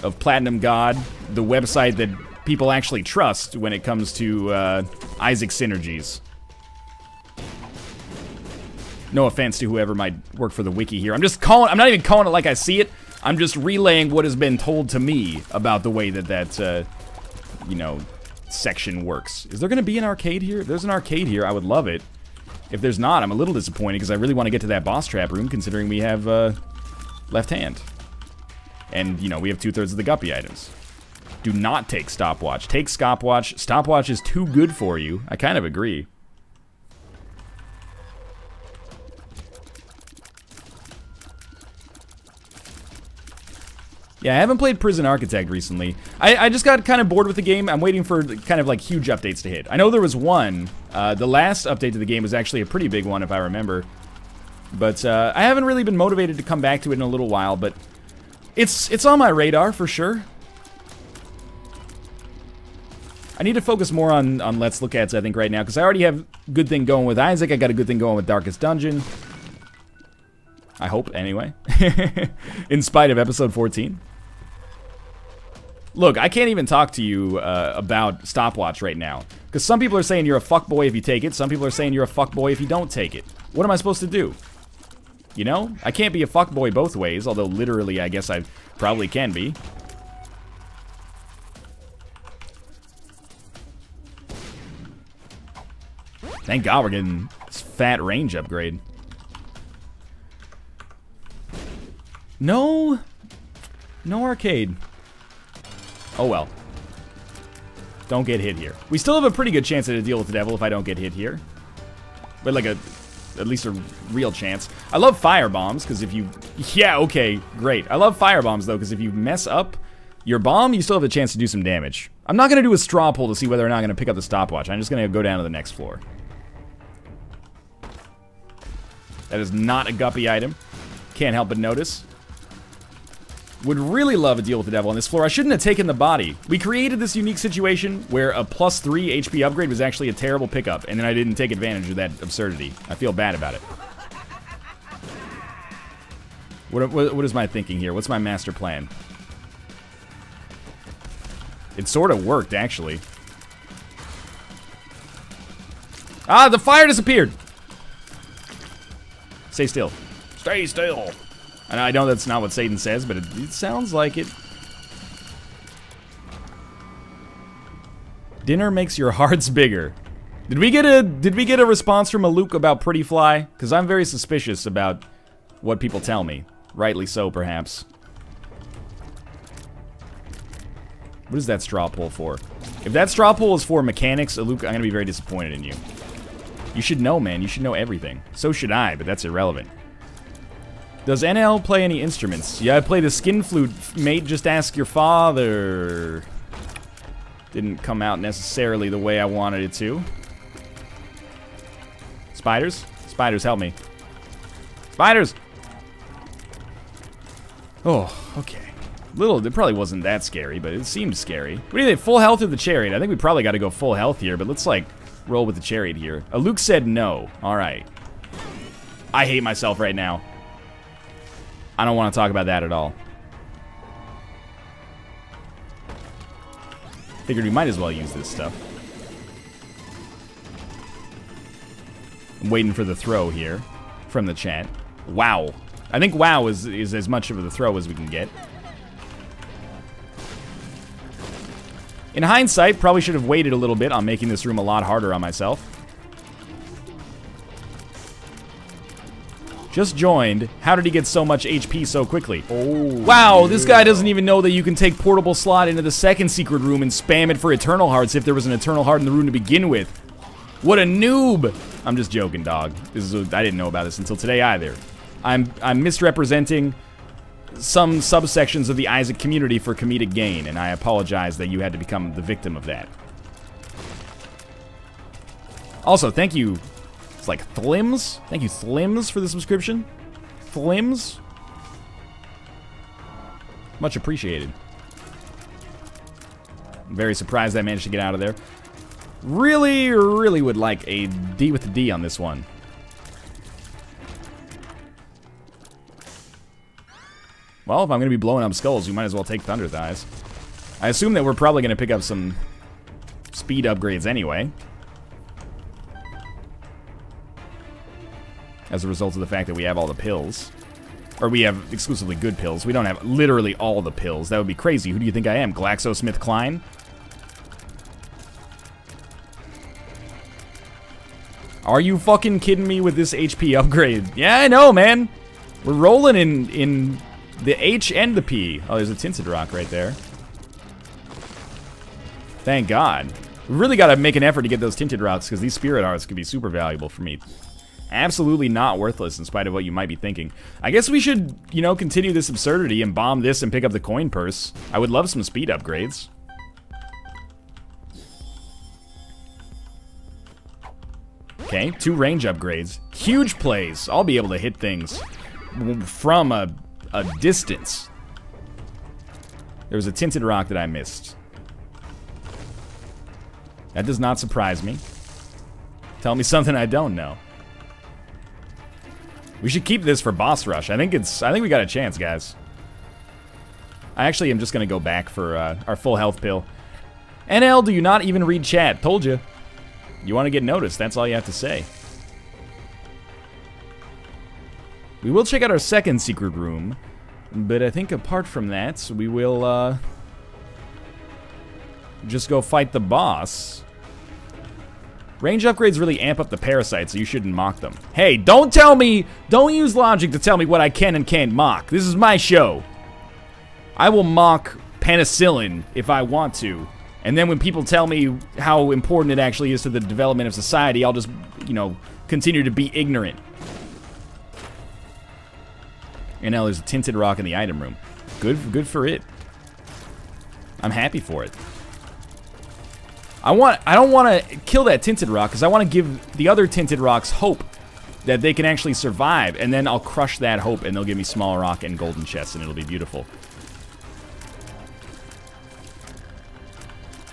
of Platinum God, the website that people actually trust when it comes to Isaac synergies. No offense to whoever might work for the wiki here. I'm not even calling it like I see it. I'm just relaying what has been told to me about the way that you know, section works. Is there going to be an arcade here? If there's an arcade here, I would love it. If there's not, I'm a little disappointed because I really want to get to that boss trap room, considering we have left hand. And, you know, we have 2/3 of the Guppy items. Do not take stopwatch. Take stopwatch. Stopwatch is too good for you. I kind of agree. Yeah, I haven't played Prison Architect recently. I just got kind of bored with the game. I'm waiting for kind of like huge updates to hit. I know there was one. The last update to the game was actually a pretty big one, if I remember. But I haven't really been motivated to come back to it in a little while, but it's on my radar for sure. I need to focus more on Let's Look At's, I think, right now, because I already have a good thing going with Isaac. I got a good thing going with Darkest Dungeon. I hope, anyway. In spite of episode 14. Look, I can't even talk to you about stopwatch right now. Because some people are saying you're a fuckboy if you take it. Some people are saying you're a fuckboy if you don't take it. What am I supposed to do? You know? I can't be a fuckboy both ways. Although, literally, I guess I probably can be. Thank God we're getting this fat range upgrade. No arcade. Oh well. Don't get hit here. We still have a pretty good chance to deal with the devil if I don't get hit here. But like at least a real chance. I love fire bombs because if you... Yeah, okay, great. I love fire bombs though because if you mess up your bomb, you still have a chance to do some damage. I'm not going to do a straw pull to see whether or not I'm going to pick up the stopwatch. I'm just going to go down to the next floor. That is not a Guppy item. Can't help but notice. Would really love a deal with the devil on this floor. I shouldn't have taken the body. We created this unique situation where a +3 HP upgrade was actually a terrible pickup, and then I didn't take advantage of that absurdity. I feel bad about it. What is my thinking here? What's my master plan? It sort of worked, actually. Ah, the fire disappeared! Stay still. Stay still! And I know that's not what Satan says, but it sounds like it. Dinner makes your hearts bigger. Did we get a response from a Luke about Pretty Fly? Because I'm very suspicious about what people tell me. Rightly so, perhaps. What is that straw pull for? If that straw pull is for mechanics, Luke, I'm gonna be very disappointed in you. You should know, man. You should know everything. So should I, but that's irrelevant. Does NL play any instruments? Yeah, I play the skin flute. Mate, just ask your father. Didn't come out necessarily the way I wanted it to. Spiders? Spiders, help me. Spiders! Oh, okay. It probably wasn't that scary, but it seemed scary. What do you think? Full health or the chariot? I think we probably got to go full health here, but let's, like, roll with the chariot here. Luke said no. Alright. I hate myself right now. I don't want to talk about that at all. Figured we might as well use this stuff. I'm waiting for the throw here from the chat. Wow. I think wow is as much of a throw as we can get. In hindsight, probably should have waited a little bit on making this room a lot harder on myself. Just joined. How did he get so much HP so quickly? Oh, wow, yeah. This guy doesn't even know that you can take portable slot into the second secret room and spam it for eternal hearts if there was an eternal heart in the room to begin with. What a noob! I'm just joking, dog. I didn't know about this until today either. I'm misrepresenting some subsections of the Isaac community for comedic gain, and I apologize that you had to become the victim of that. Also, thank you. It's like Thlims. Thank you, Thlims, for the subscription. Thlims. Much appreciated. I'm very surprised I managed to get out of there. Really, really would like a D with the D on this one. Well, if I'm going to be blowing up skulls, we might as well take Thunder Thighs. I assume that we're probably going to pick up some speed upgrades anyway. As a result of the fact that we have all the pills. Or we have exclusively good pills. We don't have literally all the pills. That would be crazy. Who do you think I am? GlaxoSmithKline? Are you fucking kidding me with this HP upgrade? Yeah, I know, man. We're rolling in the H and the P. Oh, there's a Tinted Rock right there. Thank God. We really got to make an effort to get those Tinted Rocks, because these Spirit Hearts could be super valuable for me. Absolutely not worthless, in spite of what you might be thinking. I guess we should, you know, continue this absurdity and bomb this and pick up the coin purse. I would love some speed upgrades. Okay, 2 range upgrades. Huge plays. I'll be able to hit things from a distance. There was a Tinted Rock that I missed. That does not surprise me. Tell me something I don't know. We should keep this for boss rush. I think we got a chance, guys. I actually am just gonna go back for our full health pill. NL, do you not even read chat? Told you. You want to get noticed, that's all you have to say. We will check out our second secret room, but I think apart from that, we will just go fight the boss. Range upgrades really amp up the parasites, so you shouldn't mock them. Hey, don't use logic to tell me what I can and can't mock. This is my show. I will mock penicillin if I want to. And then when people tell me how important it actually is to the development of society, I'll just, you know, continue to be ignorant. And now there's a Tinted Rock in the item room. Good for it. I'm happy for it. I don't want to kill that Tinted Rock because I want to give the other Tinted Rocks hope. that they can actually survive, and then I'll crush that hope, and they'll give me small rock and golden chests, and it'll be beautiful.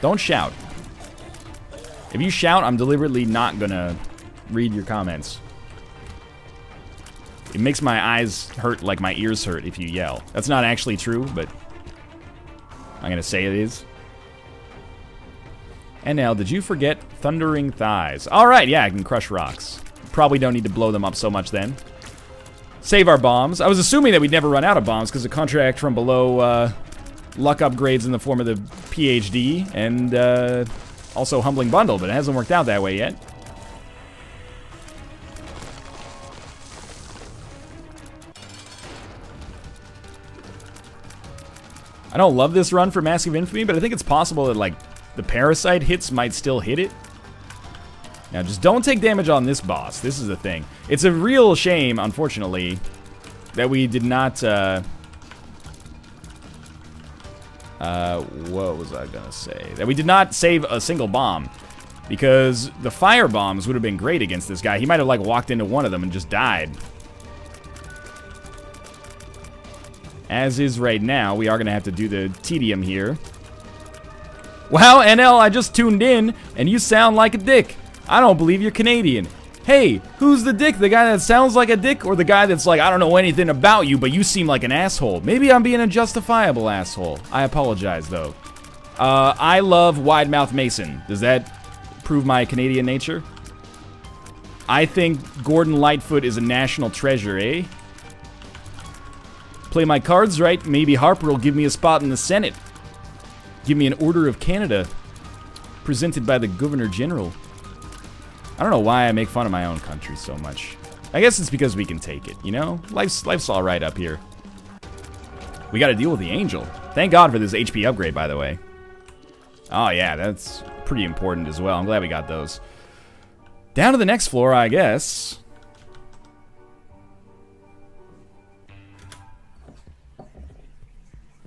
Don't shout. If you shout, I'm deliberately not gonna read your comments. It makes my eyes hurt like my ears hurt if you yell. That's not actually true, but I'm gonna say it is. NL, did you forget Thundering Thighs? Alright, yeah, I can crush rocks. Probably don't need to blow them up so much then. Save our bombs. I was assuming that we'd never run out of bombs because the contract from below luck upgrades in the form of the PhD and also Humbling Bundle, but it hasn't worked out that way yet. I don't love this run for Massive Infamy, but I think it's possible that, like, the Parasite hits might still hit it. Now, just don't take damage on this boss. This is the thing. It's a real shame, unfortunately, that we did not, what was I gonna say? That we did not save a single bomb. Because the fire bombs would have been great against this guy. He might have, like, walked into one of them and just died. As is right now, we are going to have to do the tedium here. Wow, NL, I just tuned in, and you sound like a dick. I don't believe you're Canadian. Hey, who's the dick? The guy that sounds like a dick, or the guy that's like, I don't know anything about you, but you seem like an asshole? Maybe I'm being a justifiable asshole. I apologize, though. I love Wide Mouth Mason. Does that prove my Canadian nature? I think Gordon Lightfoot is a national treasure, eh? Play my cards right, maybe Harper will give me a spot in the Senate. Give me an Order of Canada, presented by the Governor General. I don't know why I make fun of my own country so much. I guess it's because we can take it, you know? Life's all right up here. We got to deal with the Angel. Thank God for this HP upgrade, by the way. Oh yeah, that's pretty important as well. I'm glad we got those. Down to the next floor, I guess.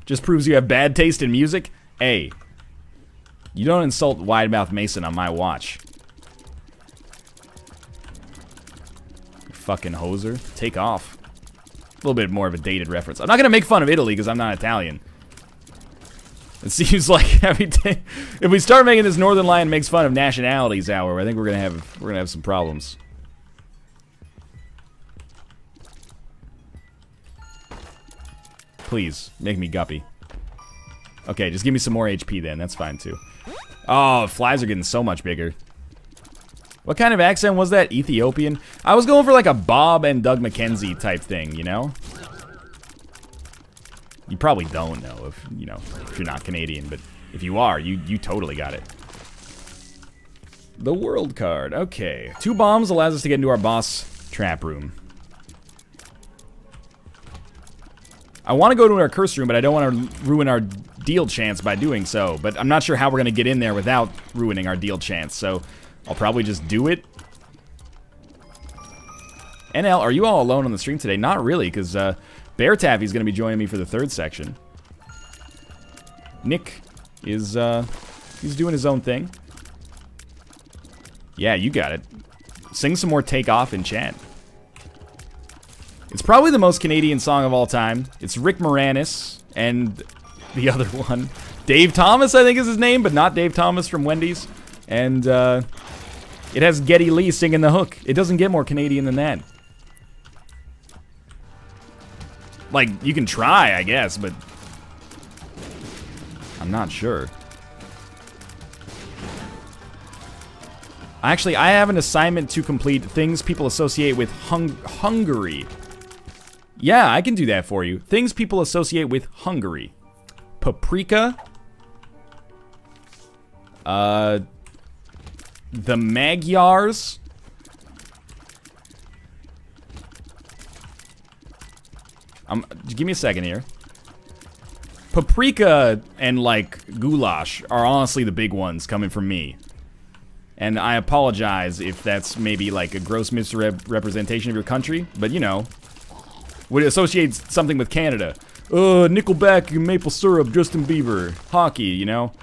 Just proves you have bad taste in music? Hey, you don't insult Wide Mouth Mason on my watch. You fucking hoser. Take off. A little bit more of a dated reference. I'm not gonna make fun of Italy because I'm not Italian. It seems like every day, if we start making this Northernlion makes fun of nationalities hour, I think we're gonna have some problems. Please, make me guppy. Okay, just give me some more HP then. That's fine, too. Oh, flies are getting so much bigger. What kind of accent was that? Ethiopian? I was going for like a Bob and Doug McKenzie type thing, you know? You probably don't know if, you know, if you're not Canadian, but if you are, you totally got it. The world card. Okay. 2 bombs allows us to get into our boss trap room. I want to go to our curse room, but I don't want to ruin our deal chance by doing so. But I'm not sure how we're going to get in there without ruining our deal chance, so I'll probably just do it. NL, are you all alone on the stream today? Not really, because BaerTaffy is going to be joining me for the 3rd section. Nick is, he's doing his own thing. Yeah, you got it. Sing some more Take Off in chat. It's probably the most Canadian song of all time. It's Rick Moranis and the other one. Dave Thomas, I think is his name, but not Dave Thomas from Wendy's. And it has Geddy Lee singing the hook. It doesn't get more Canadian than that. Like, you can try, I guess, but I'm not sure. Actually, I have an assignment to complete. Things people associate with Hungary. Yeah, I can do that for you. Things people associate with Hungary. Paprika. The Magyars. Give me a second here. Paprika and, like, goulash are honestly the big ones coming from me. And I apologize if that's maybe, like, a gross misrepresentation of your country. But, you know, would associate something with Canada. Nickelback, maple syrup, Justin Bieber, hockey, you know?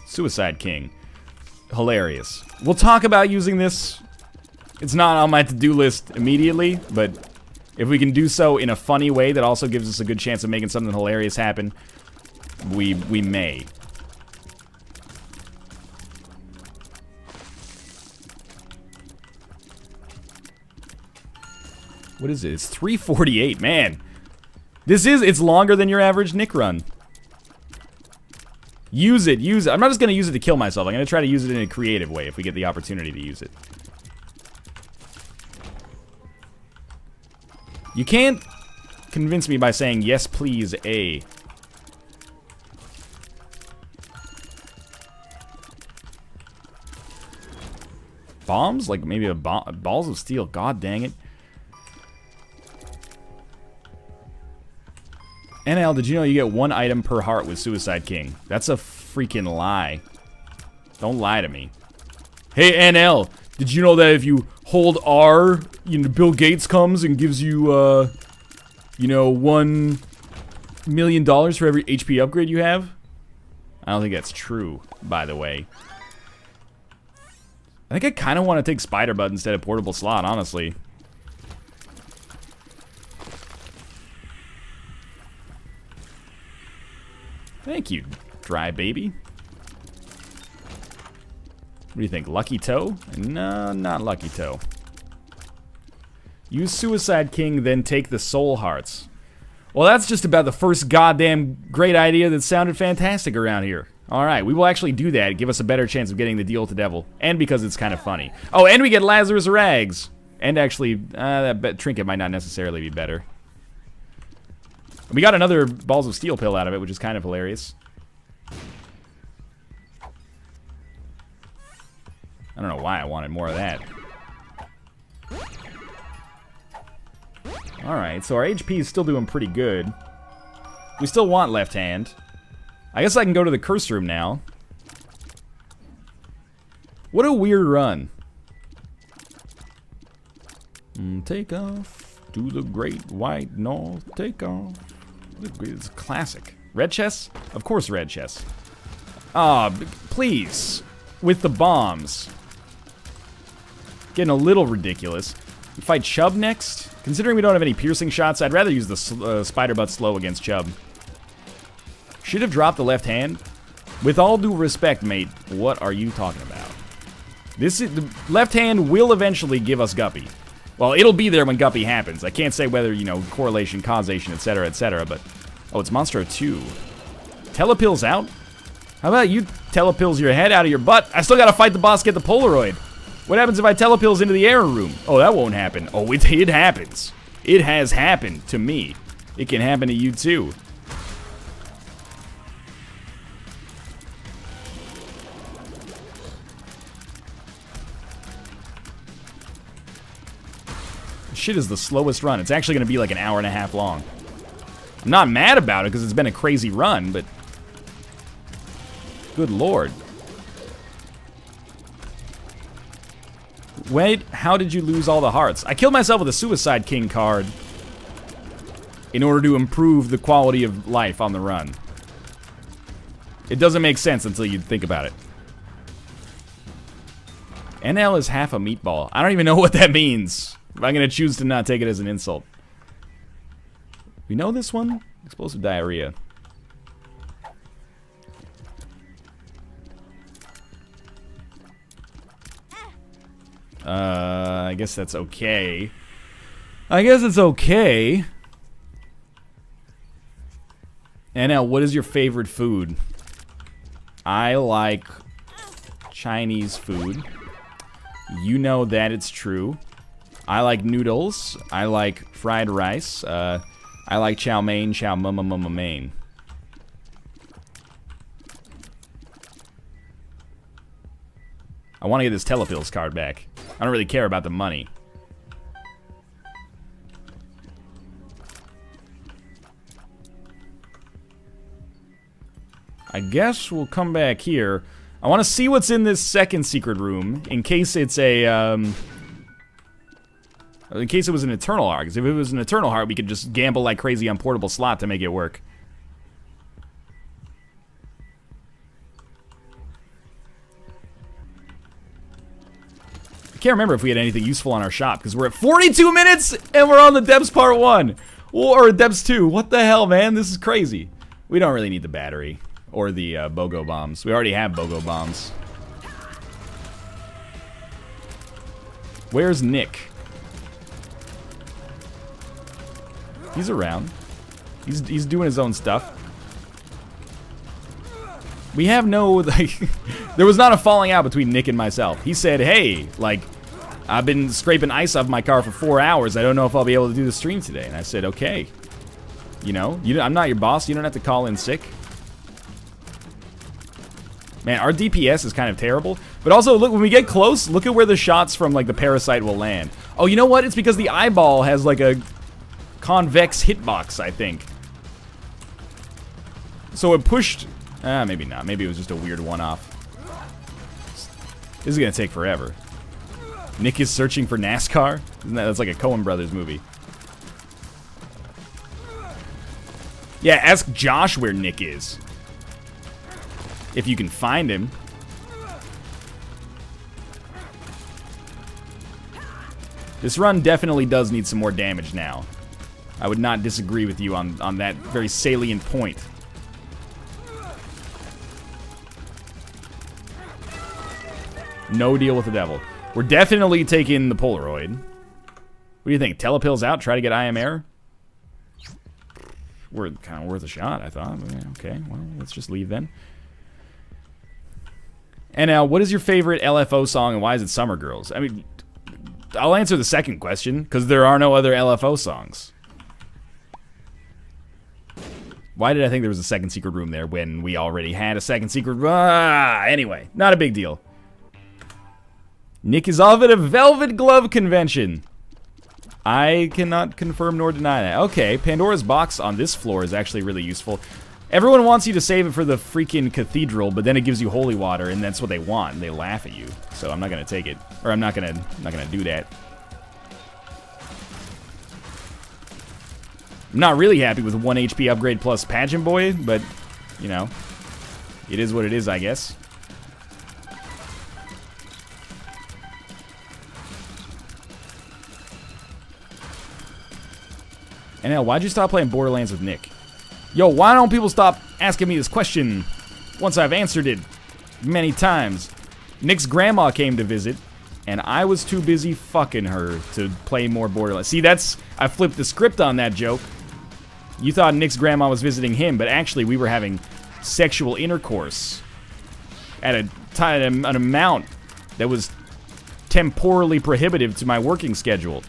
Suicide King. hilarious. We'll talk about using this. It's not on my to-do list immediately, but if we can do so in a funny way that also gives us a good chance of making something hilarious happen, we may. What is it? It's 3:48, man. It's longer than your average Nick run. Use it. I'm not just gonna use it to kill myself. I'm gonna try to use it in a creative way if we get the opportunity to use it. You can't convince me by saying, yes, please, A. Bombs? Like maybe a balls of steel. God dang it. NL, did you know you get 1 item per heart with Suicide King? That's a freaking lie. Don't lie to me. Hey, NL, did you know that if you hold R, you know, Bill Gates comes and gives you, you know, $1 million for every HP upgrade you have? I don't think that's true, by the way. I think I kind of want to take Spider Bud instead of Portable Slot, honestly. Thank you, Dry Baby. What do you think, Lucky Toe? No, not Lucky Toe. Use Suicide King, then take the Soul Hearts. Well, that's just about the first goddamn great idea that sounded fantastic around here. Alright, we will actually do that, give us a better chance of getting the deal to Devil. And because it's kind of funny. Oh, and we get Lazarus Rags! And actually, that trinket might not necessarily be better. We got another Balls of Steel pill out of it, which is kind of hilarious. I don't know why I wanted more of that. Alright, so our HP is still doing pretty good. We still want left hand. I guess I can go to the curse room now. What a weird run. Take off to the great white north. Take off. It's a classic. Red chest? Of course red chest. Ah, please. With the bombs. Getting a little ridiculous. We fight Chubb next. Considering we don't have any piercing shots, I'd rather use the Spider Butt slow against Chubb. Should have dropped the left hand. With all due respect, mate, what are you talking about? The left hand will eventually give us Guppy. Well, it'll be there when Guppy happens. I can't say whether, you know, correlation, causation, etc., but... Oh, it's Monstro 2. Telepill's out? How about you telepills your head out of your butt? I still gotta fight the boss, get the Polaroid. What happens if I telepills into the error room? Oh, that won't happen. Oh, it happens. It has happened to me. It can happen to you, too. Shit is the slowest run. It's actually going to be like an hour and a half long. I'm not mad about it because it's been a crazy run, but... Good lord. Wait, how did you lose all the hearts? I killed myself with a Suicide King card in order to improve the quality of life on the run. It doesn't make sense until you think about it. NL is half a meatball. I don't even know what that means. I'm going to choose to not take it as an insult. We know this one? Explosive diarrhea. I guess that's okay. I guess it's okay. NL, what is your favorite food? I like Chinese food. You know that it's true. I like noodles. I like fried rice. I like chow mein, chow mama mama mein. I want to get this Telepills card back. I don't really care about the money. I guess we'll come back here. I want to see what's in this second secret room in case it's a in case it was an Eternal Heart, because if it was an Eternal Heart, we could just gamble like crazy on Portable Slot to make it work. Can't remember if we had anything useful on our shop, because we're at 42 minutes, and we're on the Depths Part 1. Or Depths 2. What the hell, man? This is crazy. We don't really need the battery. Or the BOGO bombs. We already have BOGO bombs. Where's Nick? He's around. He's doing his own stuff. We have no, like, there was not a falling out between Nick and myself. He said, hey, like, I've been scraping ice off my car for 4 hours. I don't know if I'll be able to do the stream today. And I said, okay. You know, I'm not your boss. You don't have to call in sick. Man, our DPS is kind of terrible. But also, look, when we get close, look at where the shots from, like, the parasite will land. Oh, you know what? It's because the eyeball has, like, a convex hitbox, I think. So it pushed... maybe not. Maybe it was just a weird one-off. This is gonna take forever. Nick is searching for NASCAR? That's like a Coen Brothers movie. Yeah, ask Josh where Nick is. If you can find him. This run definitely does need some more damage now. I would not disagree with you on that very salient point. No deal with the devil. We're definitely taking the Polaroid. What do you think? Telepills out, try to get IM air? We're kind of worth a shot, I thought. Okay, well, let's just leave then. And now, what is your favorite LFO song and why is it Summer Girls? I mean, I'll answer the second question, because there are no other LFO songs. Why did I think there was a second secret room there when we already had a second secret room? Anyway, not a big deal. Nick is off at a Velvet Glove convention. I cannot confirm nor deny that. Okay, Pandora's box on this floor is actually really useful. Everyone wants you to save it for the freaking cathedral, but then it gives you holy water, and that's what they want. And they laugh at you, so I'm not gonna take it, or I'm not gonna do that. I'm not really happy with 1 HP upgrade plus Pageant Boy, but you know, it is what it is, I guess. And now, why'd you stop playing Borderlands with Nick? Yo, why don't people stop asking me this question once I've answered it many times? Nick's grandma came to visit, and I was too busy fucking her to play more Borderlands. See, I flipped the script on that joke. You thought Nick's grandma was visiting him, but actually we were having sexual intercourse at an amount that was temporally prohibitive to my working schedule.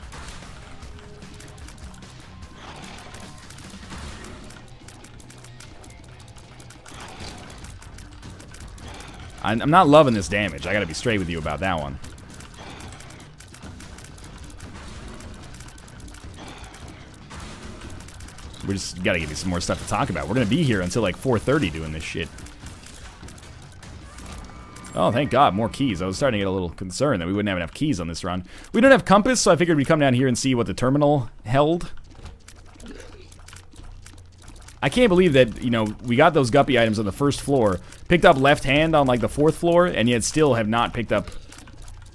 I'm not loving this damage. I gotta be straight with you about that one. We just gotta give you some more stuff to talk about. We're gonna be here until like 4:30 doing this shit. Oh, thank God, more keys. I was starting to get a little concerned that we wouldn't have enough keys on this run. We don't have compass, so I figured we'd come down here and see what the terminal held. I can't believe that, you know, we got those guppy items on the first floor, picked up left hand on like the 4th floor, and yet still have not picked up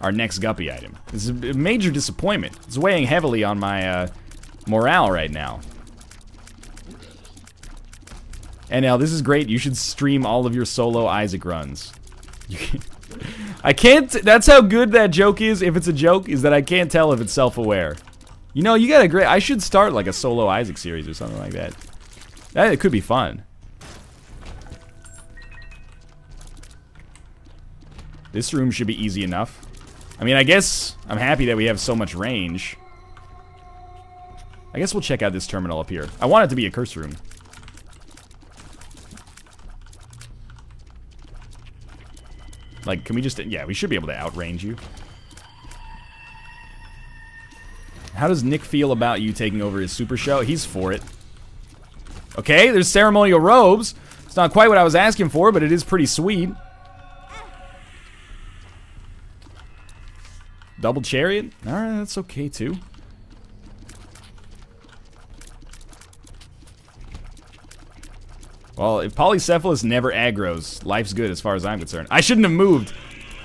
our next guppy item. It's a major disappointment. It's weighing heavily on my morale right now. And now this is great. You should stream all of your solo Isaac runs. I can't. That's how good that joke is. If it's a joke, is that I can't tell if it's self-aware. You know, you got a great. I should start like a solo Isaac series or something like that. It could be fun. This room should be easy enough. I mean, I guess I'm happy that we have so much range. I guess we'll check out this terminal up here. I want it to be a curse room. Like, can we just... Yeah, we should be able to outrange you. How does Nick feel about you taking over his super show? He's for it. Okay, there's ceremonial robes. It's not quite what I was asking for, but it is pretty sweet. Double chariot? Alright, that's okay too. Well, if Polycephalus never aggroes, life's good as far as I'm concerned. I shouldn't have moved.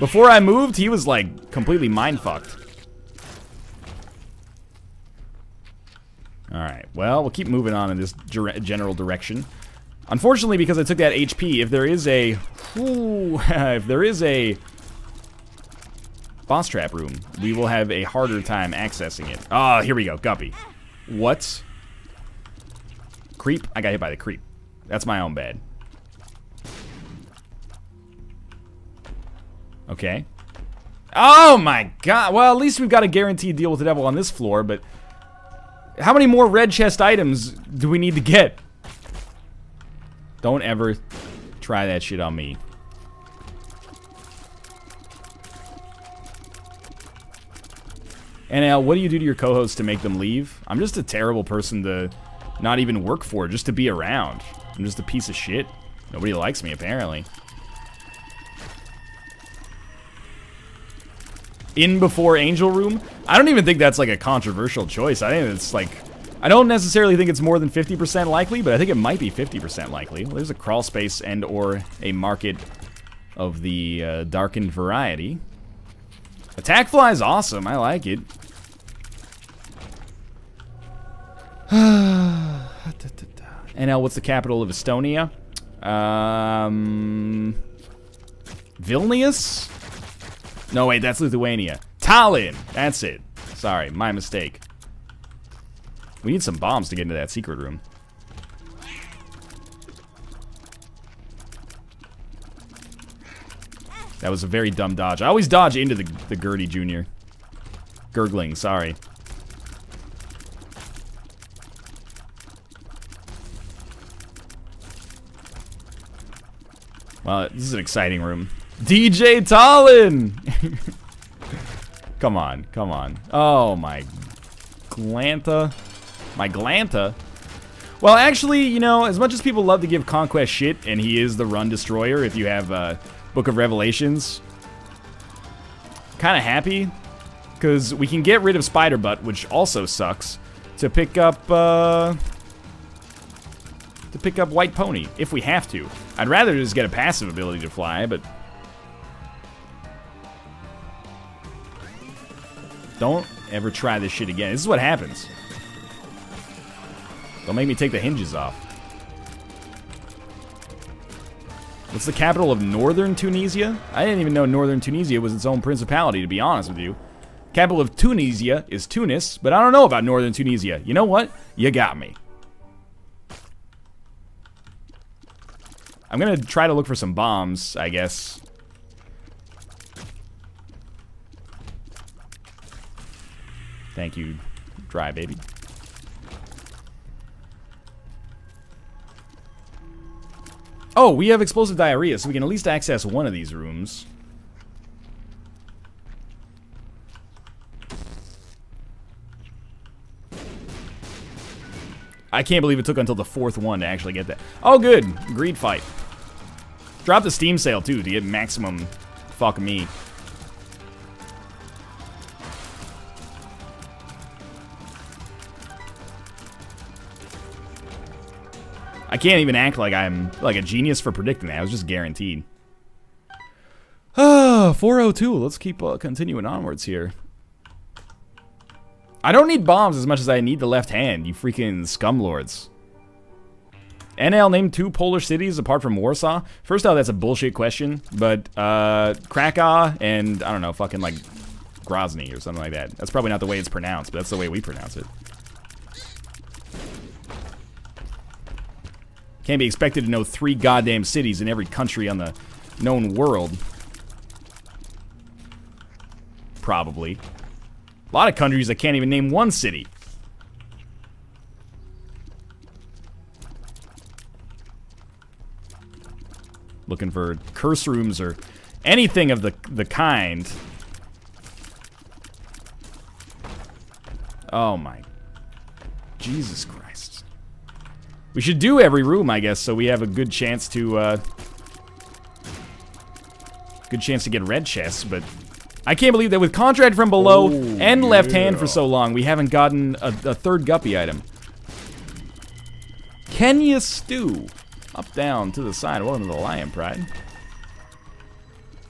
Before I moved, he was like completely mind-fucked. Alright, well, we'll keep moving on in this general direction. Unfortunately, because I took that HP, if there is a... Ooh, if there is a boss trap room, we will have a harder time accessing it. Ah, here we go, Guppy. What? Creep? I got hit by the creep. That's my own bad. Okay. Oh my god. Well, at least we've got a guaranteed deal with the devil on this floor, but... How many more red chest items do we need to get? Don't ever try that shit on me. NL, what do you do to your co-hosts to make them leave? I'm just a terrible person to not even work for, just to be around. I'm just a piece of shit. Nobody likes me, apparently. In before Angel Room? I don't even think that's like a controversial choice. I think it's like... I don't necessarily think it's more than 50% likely, but I think it might be 50% likely. Well, there's a crawl space and or a market of the darkened variety. Attack Fly is awesome. I like it. NL, what's the capital of Estonia? Vilnius? No, wait, that's Lithuania. Tallinn! That's it. Sorry, my mistake. We need some bombs to get into that secret room. That was a very dumb dodge. I always dodge into the Gertie Jr. Gurgling, sorry. Well, this is an exciting room. DJ Tallinn! Come on, come on. Oh, my Glanta. My Glanta? Well, actually, you know, as much as people love to give Conquest shit, and he is the run destroyer if you have Book of Revelations, kind of happy, because we can get rid of Spider Butt, which also sucks, to pick up White Pony, if we have to. I'd rather just get a passive ability to fly, but... Don't ever try this shit again. This is what happens. Don't make me take the hinges off. What's the capital of Northern Tunisia? I didn't even know Northern Tunisia was its own principality, to be honest with you. Capital of Tunisia is Tunis, but I don't know about Northern Tunisia. You know what? You got me. I'm gonna try to look for some bombs, I guess. Thank you, Dry Baby. Oh, we have explosive diarrhea, so we can at least access one of these rooms. I can't believe it took until the fourth one to actually get that. Oh, good. Greed fight. Drop the Steam sale, too, to get maximum fuck me. I can't even act like I'm like a genius for predicting that. I was just guaranteed. 402. Let's keep continuing onwards here. I don't need bombs as much as I need the left hand, you freaking scumlords. NL, name 2 Polish cities apart from Warsaw. First off, that's a bullshit question, but Krakow and, I don't know, fucking like Grozny or something like that. That's probably not the way it's pronounced, but that's the way we pronounce it. Can't be expected to know 3 goddamn cities in every country on the known world. Probably. A lot of countries that can't even name 1 city. Looking for curse rooms or anything of the kind. Oh my... Jesus Christ. We should do every room, I guess, so we have a good chance to, get red chests, but I can't believe that with Contract from Below and Left Hand for so long, we haven't gotten a third Guppy item. Kenya Stew. Up, down, to the side. Welcome to the Lion Pride.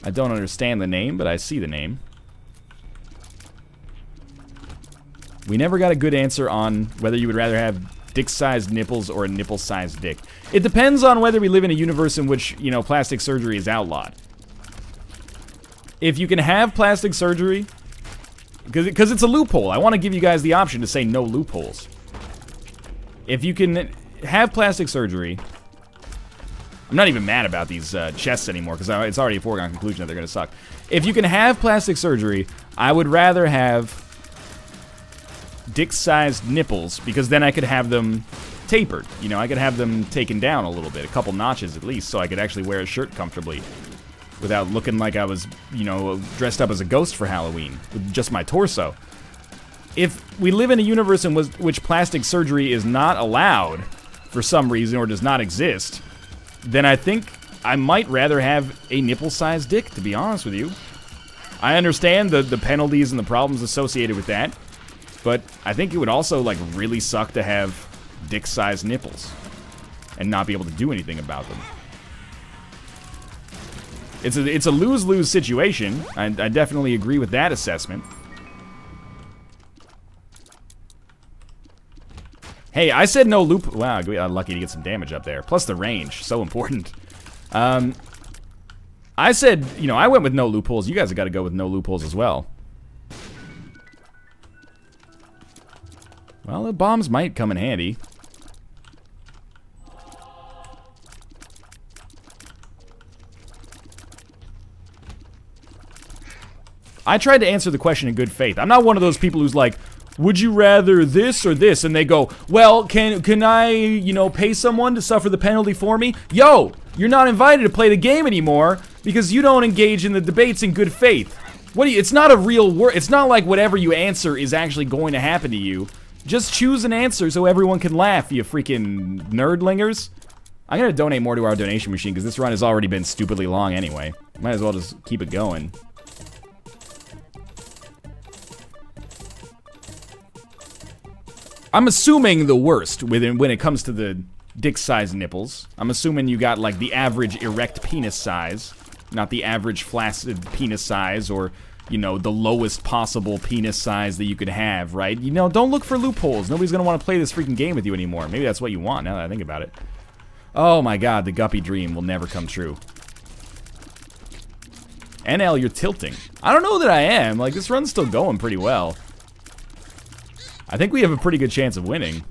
I don't understand the name, but I see the name. We never got a good answer on whether you would rather have dick-sized nipples or a nipple-sized dick. It depends on whether we live in a universe in which, you know, plastic surgery is outlawed. If you can have plastic surgery, because it's a loophole. I want to give you guys the option to say no loopholes. If you can have plastic surgery, I'm not even mad about these chests anymore, because it's already a foregone conclusion that they're going to suck. If you can have plastic surgery, I would rather have dick-sized nipples, because then I could have them tapered. You know, I could have them taken down a little bit, a couple notches at least, so I could actually wear a shirt comfortably without looking like I was, you know, dressed up as a ghost for Halloween with just my torso. If we live in a universe in which plastic surgery is not allowed for some reason or does not exist, then I think I might rather have a nipple-sized dick, to be honest with you. I understand the penalties and the problems associated with that, but I think it would also, like, really suck to have dick-sized nipples and not be able to do anything about them. It's a lose-lose situation. I definitely agree with that assessment. Hey, I said no loop. Wow, I'm lucky to get some damage up there. Plus the range, so important. I said, you know, I went with no loopholes. You guys have got to go with no loopholes as well. Well, the bombs might come in handy. I tried to answer the question in good faith. I'm not one of those people who's like, would you rather this or this? And they go, well, can I, you know, pay someone to suffer the penalty for me? Yo, you're not invited to play the game anymore because you don't engage in the debates in good faith. What do you, it's not a real word. It's not like whatever you answer is actually going to happen to you. Just choose an answer so everyone can laugh, you freaking nerdlingers. I'm gonna donate more to our donation machine because this run has already been stupidly long anyway. Might as well just keep it going. I'm assuming the worst when it comes to the dick-sized nipples. I'm assuming you got, like, the average erect penis size, not the average flaccid penis size, or, you know, the lowest possible penis size that you could have, right? You know, don't look for loopholes. Nobody's gonna want to play this freaking game with you anymore. Maybe that's what you want, now that I think about it. Oh my god, the guppy dream will never come true. NL, you're tilting. I don't know that I am. Like, this run's still going pretty well. I think we have a pretty good chance of winning.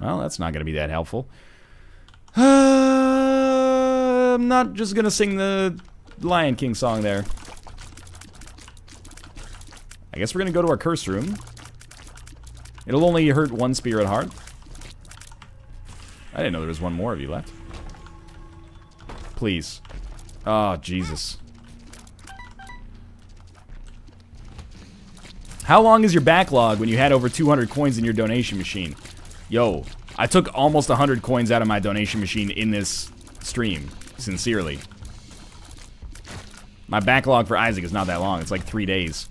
Well, that's not going to be that helpful. I'm not just going to sing the Lion King song there. I guess we're going to go to our curse room. It'll only hurt one spirit heart. I didn't know there was one more of you left. Please. Oh, Jesus. How long is your backlog when you had over 200 coins in your donation machine? Yo, I took almost 100 coins out of my donation machine in this stream. Sincerely. My backlog for Isaac is not that long. It's like 3 days.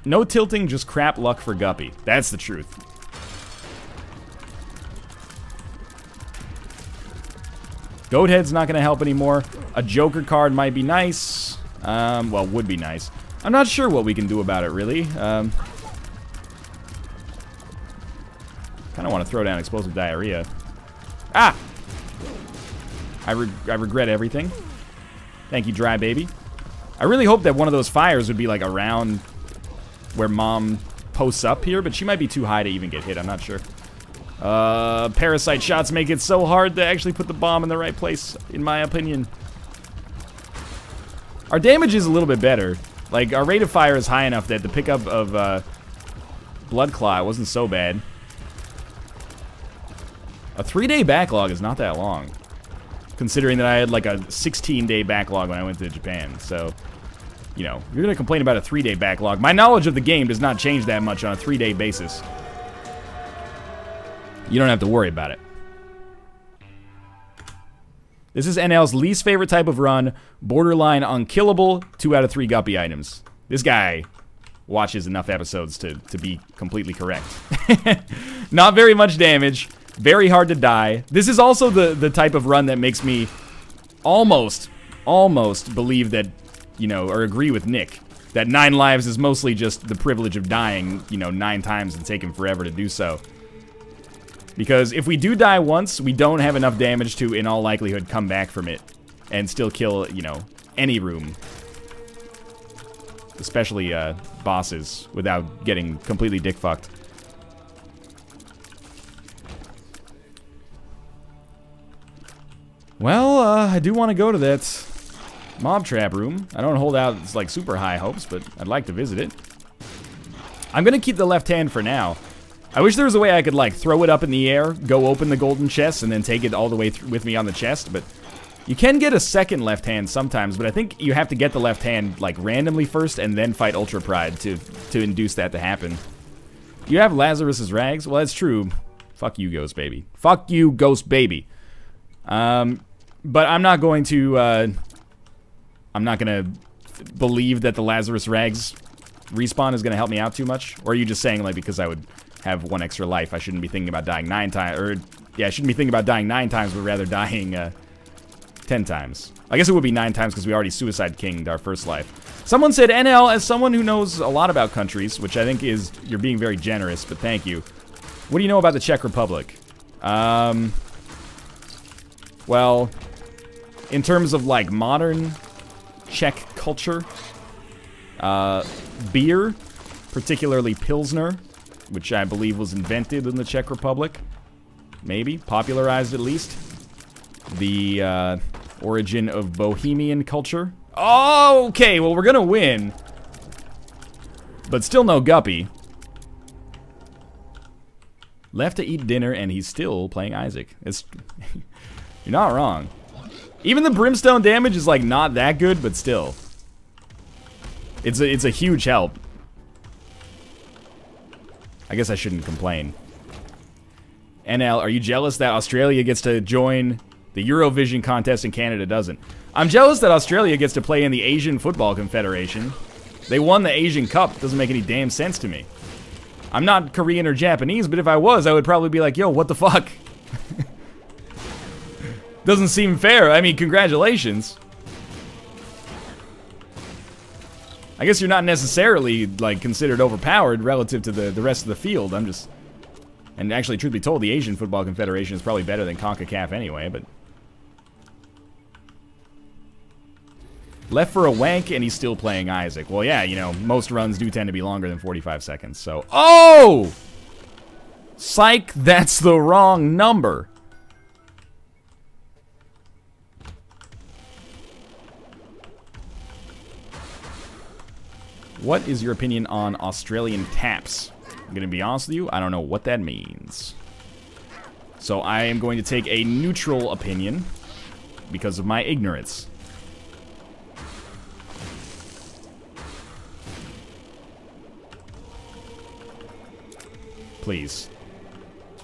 No tilting, just crap luck for Guppy. That's the truth. Goathead's not going to help anymore. A Joker card might be nice. Well, would be nice. I'm not sure what we can do about it, really. Kind of want to throw down explosive diarrhea. Ah! I regret everything. Thank you, Dry Baby. I really hope that one of those fires would be, like, around where Mom posts up here, but she might be too high to even get hit. I'm not sure. Parasite shots make it so hard to actually put the bomb in the right place, in my opinion. Our damage is a little bit better. Like, our rate of fire is high enough that the pickup of, Blood Claw wasn't so bad. A 3-day backlog is not that long. Considering that I had, like, a 16-day backlog when I went to Japan, so... You know, you're gonna complain about a 3-day backlog. My knowledge of the game does not change that much on a 3-day basis. You don't have to worry about it. This is NL's least favorite type of run. Borderline unkillable. 2 out of 3 guppy items. This guy watches enough episodes to be completely correct. Not very much damage. Very hard to die. This is also the type of run that makes me almost believe that, you know, or agree with Nick, that 9 lives is mostly just the privilege of dying, you know, 9 times and taking forever to do so. Because if we do die once, we don't have enough damage to, in all likelihood, come back from it and still kill, you know, any room. Especially bosses, without getting completely dick-fucked. Well, I do want to go to that mob trap room. I don't hold out like super high hopes, but I'd like to visit it. I'm gonna keep the left hand for now. I wish there was a way I could like throw it up in the air, go open the golden chest, and then take it all the way with me on the chest, but you can get a second left hand sometimes, but I think you have to get the left hand like randomly first and then fight Ultra Pride to induce that to happen. You have Lazarus's rags? Well, that's true. Fuck you, Ghost Baby. Fuck you, Ghost Baby. But I'm not going to, I'm not gonna believe that the Lazarus rags respawn is gonna help me out too much. Or are you just saying, like, because I would have 1 extra life, I shouldn't be thinking about dying 9 times, or, yeah, I shouldn't be thinking about dying 9 times, but rather dying, 10 times. I guess it would be 9 times because we already Suicide King'd our first life. Someone said, NL, as someone who knows a lot about countries, which I think is, you're being very generous, but thank you. What do you know about the Czech Republic? Well, in terms of, like, modern Czech culture, beer, particularly Pilsner, which I believe was invented in the Czech Republic, maybe, popularized at least. The, origin of Bohemian culture. Oh, okay, well, we're gonna win. But still no Guppy. Left to eat dinner, and he's still playing Isaac. It's... You're not wrong. Even the brimstone damage is, like, not that good, but still. It's a huge help. I guess I shouldn't complain. NL, are you jealous that Australia gets to join the Eurovision contest and Canada doesn't? I'm jealous that Australia gets to play in the Asian Football Confederation. They won the Asian Cup. Doesn't make any damn sense to me. I'm not Korean or Japanese, but if I was, I would probably be like, yo, what the fuck? Doesn't seem fair. I mean, congratulations. I guess you're not necessarily, like, considered overpowered relative to the rest of the field. I'm just... And actually, truth be told, the Asian Football Confederation is probably better than CONCACAF anyway, but... Left for a wank, and he's still playing Isaac. Well, yeah, you know, most runs do tend to be longer than 45 seconds, so... Oh! Psych, that's the wrong number. What is your opinion on Australian taps? I'm gonna be honest with you, I don't know what that means. So I am going to take a neutral opinion because of my ignorance. Please.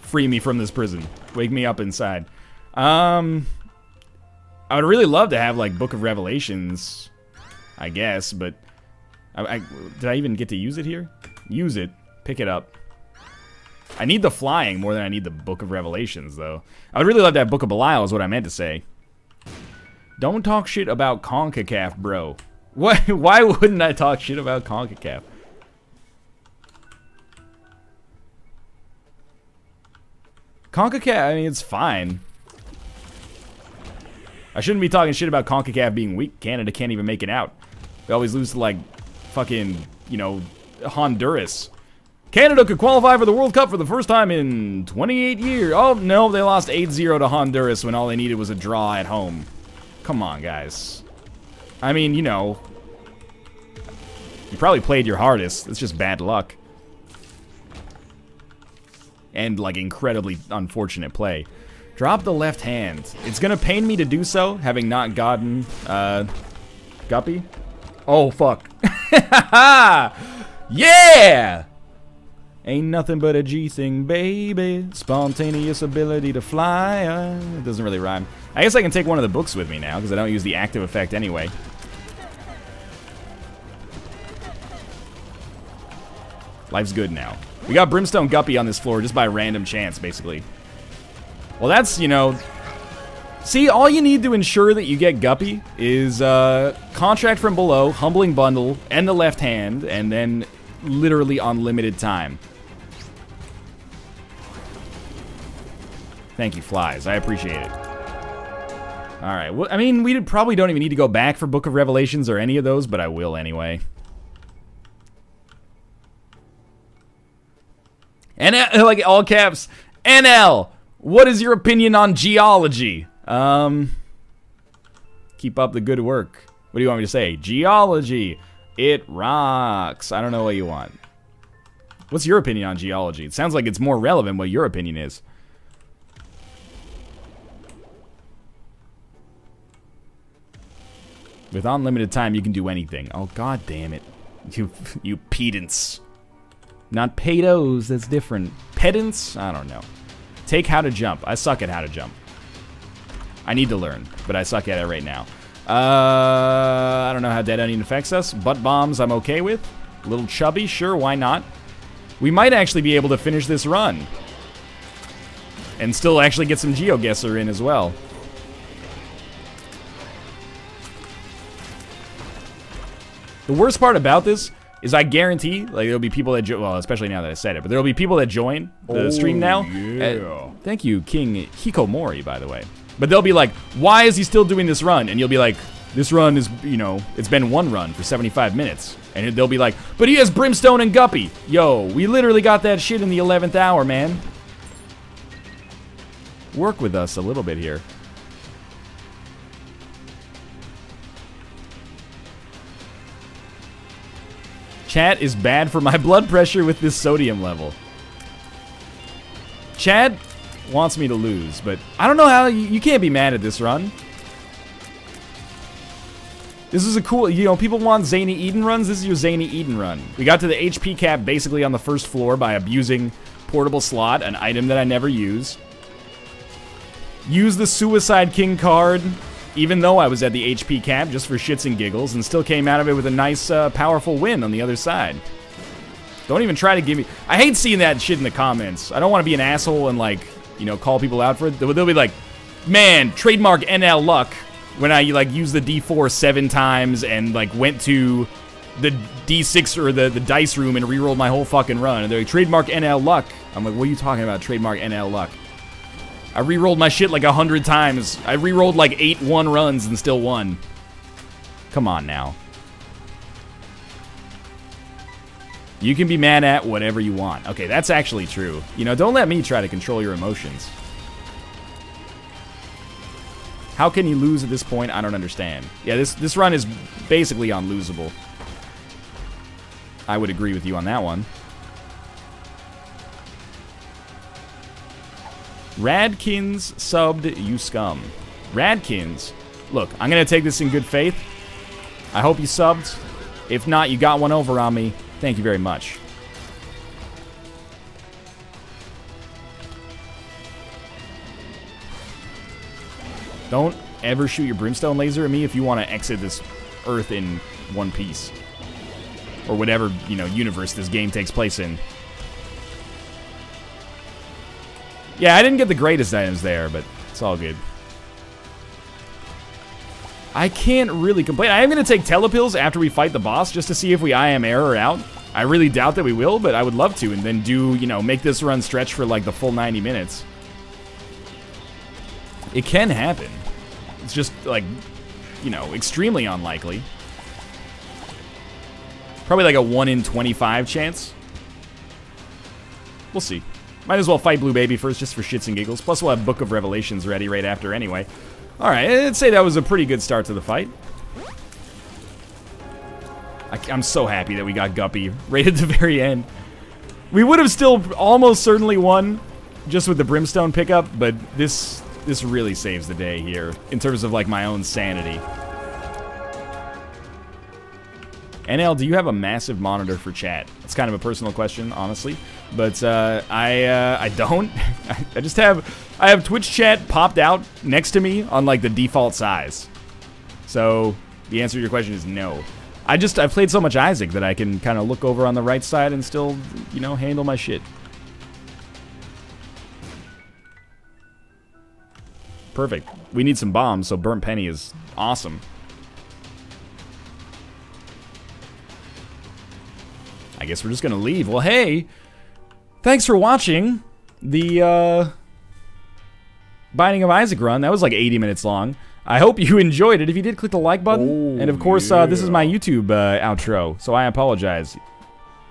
Free me from this prison. Wake me up inside. I would really love to have, like, Book of Revelations, I guess, but... did I even get to use it here? Use it. Pick it up. I need the flying more than I need the Book of Revelations, though. I would really love to have Book of Belial is what I meant to say. Don't talk shit about CONCACAF, bro. What? Why wouldn't I talk shit about CONCACAF? CONCACAF, I mean, it's fine. I shouldn't be talking shit about CONCACAF being weak. Canada can't even make it out. We always lose to, like, fucking, you know, Honduras. Canada could qualify for the World Cup for the first time in 28 years. Oh, no, they lost 8-0 to Honduras when all they needed was a draw at home. Come on, guys. I mean, you know, you probably played your hardest. It's just bad luck. And, like, incredibly unfortunate play. Drop the left hand. It's gonna pain me to do so, having not gotten, Guppy. Oh, fuck. Yeah! Ain't nothing but a G thing, baby. Spontaneous ability to fly. It doesn't really rhyme. I guess I can take one of the books with me now, because I don't use the active effect anyway. Life's good now. We got Brimstone Guppy on this floor just by random chance, basically. Well, that's, you know... See, all you need to ensure that you get Guppy is Contract from Below, Humbling Bundle, and the left hand, and then literally unlimited time. Thank you, Flies. I appreciate it. Alright, well, I mean, we probably don't even need to go back for Book of Revelations or any of those, but I will anyway. And like all caps, NL, what is your opinion on geology? Keep up the good work. What do you want me to say? Geology, it rocks. I don't know what you want. What's your opinion on geology? It sounds like it's more relevant what your opinion is. With unlimited time, you can do anything. Oh, god damn it. You pedants. Not pedos, that's different. Pedants? I don't know. Take how to jump. I suck at how to jump. I need to learn, but I suck at it right now. I don't know how Dead Onion affects us. Butt bombs I'm okay with. A little chubby, sure, why not? We might actually be able to finish this run. And still actually get some GeoGuessr in as well. The worst part about this is I guarantee, like, there'll be people that well, especially now that I said it, but there'll be people that join the stream now. Yeah. Thank you, King Hikomori, by the way. But they'll be like, why is he still doing this run? And you'll be like, this run is, you know, it's been one run for 75 minutes. And they'll be like, but he has Brimstone and Guppy. Yo, we literally got that shit in the 11th hour, man. Work with us a little bit here. Chat is bad for my blood pressure with this sodium level. Chad wants me to lose, but I don't know how you can't be mad at this run. This is a cool, you know, people want Zany Eden runs. This is your Zany Eden run. We got to the HP cap basically on the first floor by abusing Portable Slot, an item that I never use. Use the Suicide King card, even though I was at the HP cap just for shits and giggles, and still came out of it with a nice, powerful win on the other side. Don't even try to give me... I hate seeing that shit in the comments. I don't want to be an asshole and, like, you know, call people out for it. They'll be like, man, trademark NL luck, when I, like, used the D4 7 times and, like, went to the D6 or the dice room and re-rolled my whole fucking run. And they're like, trademark NL luck. I'm like, what are you talking about, trademark NL luck? I re-rolled my shit like 100 times. I re-rolled like 8 1 runs and still won. Come on now. You can be mad at whatever you want. Okay, that's actually true. You know, don't let me try to control your emotions. How can you lose at this point? I don't understand. Yeah, this run is basically unlosable. I would agree with you on that one. Radkins subbed, you scum. Radkins, look, I'm gonna take this in good faith. I hope you subbed. If not, you got one over on me. Thank you very much. Don't ever shoot your brimstone laser at me if you want to exit this Earth in one piece. Or whatever, you know, universe this game takes place in. Yeah, I didn't get the greatest items there, but it's all good. I can't really complain. I am going to take telepills after we fight the boss just to see if we I am error out. I really doubt that we will, but I would love to, and then do, you know, make this run stretch for like the full 90 minutes. It can happen. It's just like, you know, extremely unlikely. Probably like a 1 in 25 chance. We'll see. Might as well fight Blue Baby first just for shits and giggles. Plus we'll have Book of Revelations ready right after anyway. Alright, I'd say that was a pretty good start to the fight. I'm so happy that we got Guppy right at the very end. We would have still almost certainly won just with the Brimstone pickup, but this really saves the day here in terms of like my own sanity. NL, do you have a massive monitor for chat? It's kind of a personal question, honestly, but I don't. I have Twitch chat popped out next to me on like the default size. So the answer to your question is no. I played so much Isaac that I can kind of look over on the right side and still, you know, handle my shit. Perfect. We need some bombs, so Burnt Penny is awesome. I guess we're just gonna leave. Well, hey, thanks for watching the Binding of Isaac run. That was like 80 minutes long. I hope you enjoyed it. If you did, click the like button. And of course, this is my YouTube outro, so I apologize.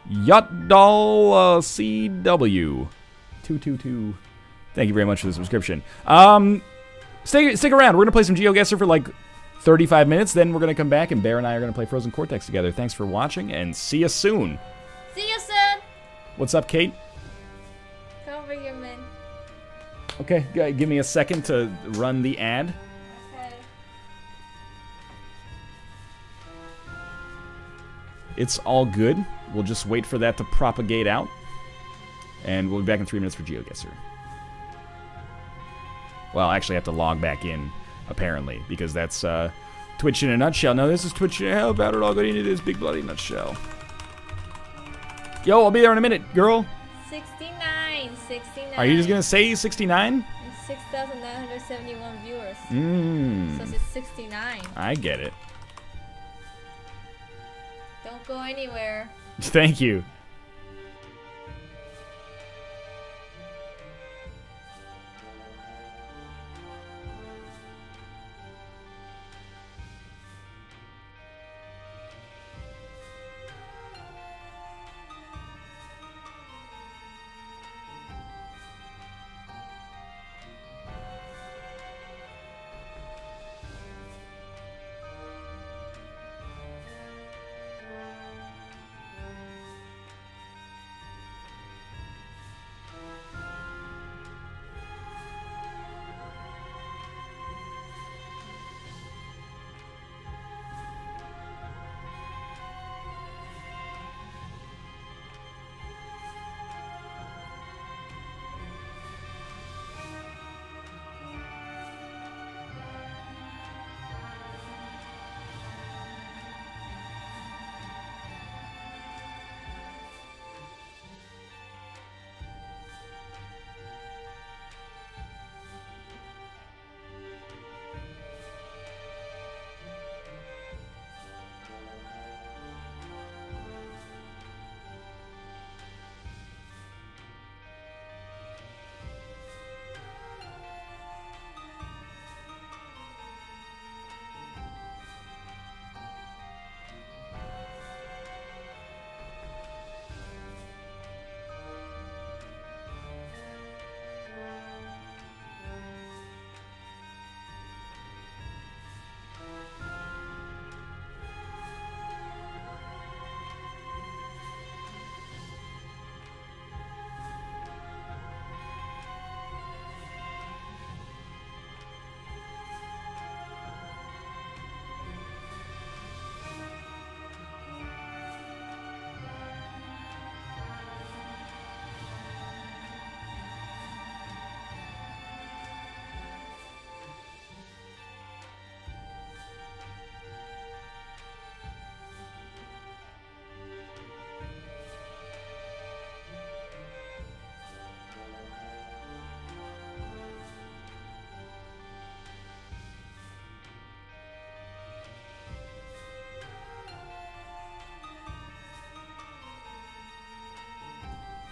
Yutdal CW 222. Thank you very much for the subscription. Stick around. We're gonna play some GeoGuessr for like 35 minutes. Then we're gonna come back, and Bear and I are gonna play Frozen Cortex together. Thanks for watching, and see you soon. See you soon. What's up, Kate? Come over here, man. Okay, give me a second to run the ad. Okay. It's all good. We'll just wait for that to propagate out. And we'll be back in 3 minutes for GeoGuessr. Well, actually I have to log back in, apparently, because that's Twitch in a nutshell. No, this is Twitch. How about it all going into this big bloody nutshell? Yo, I'll be there in a minute, girl. 69. 69. Are you just gonna say 69? 6,971 viewers. So it's 69. I get it. Don't go anywhere. Thank you.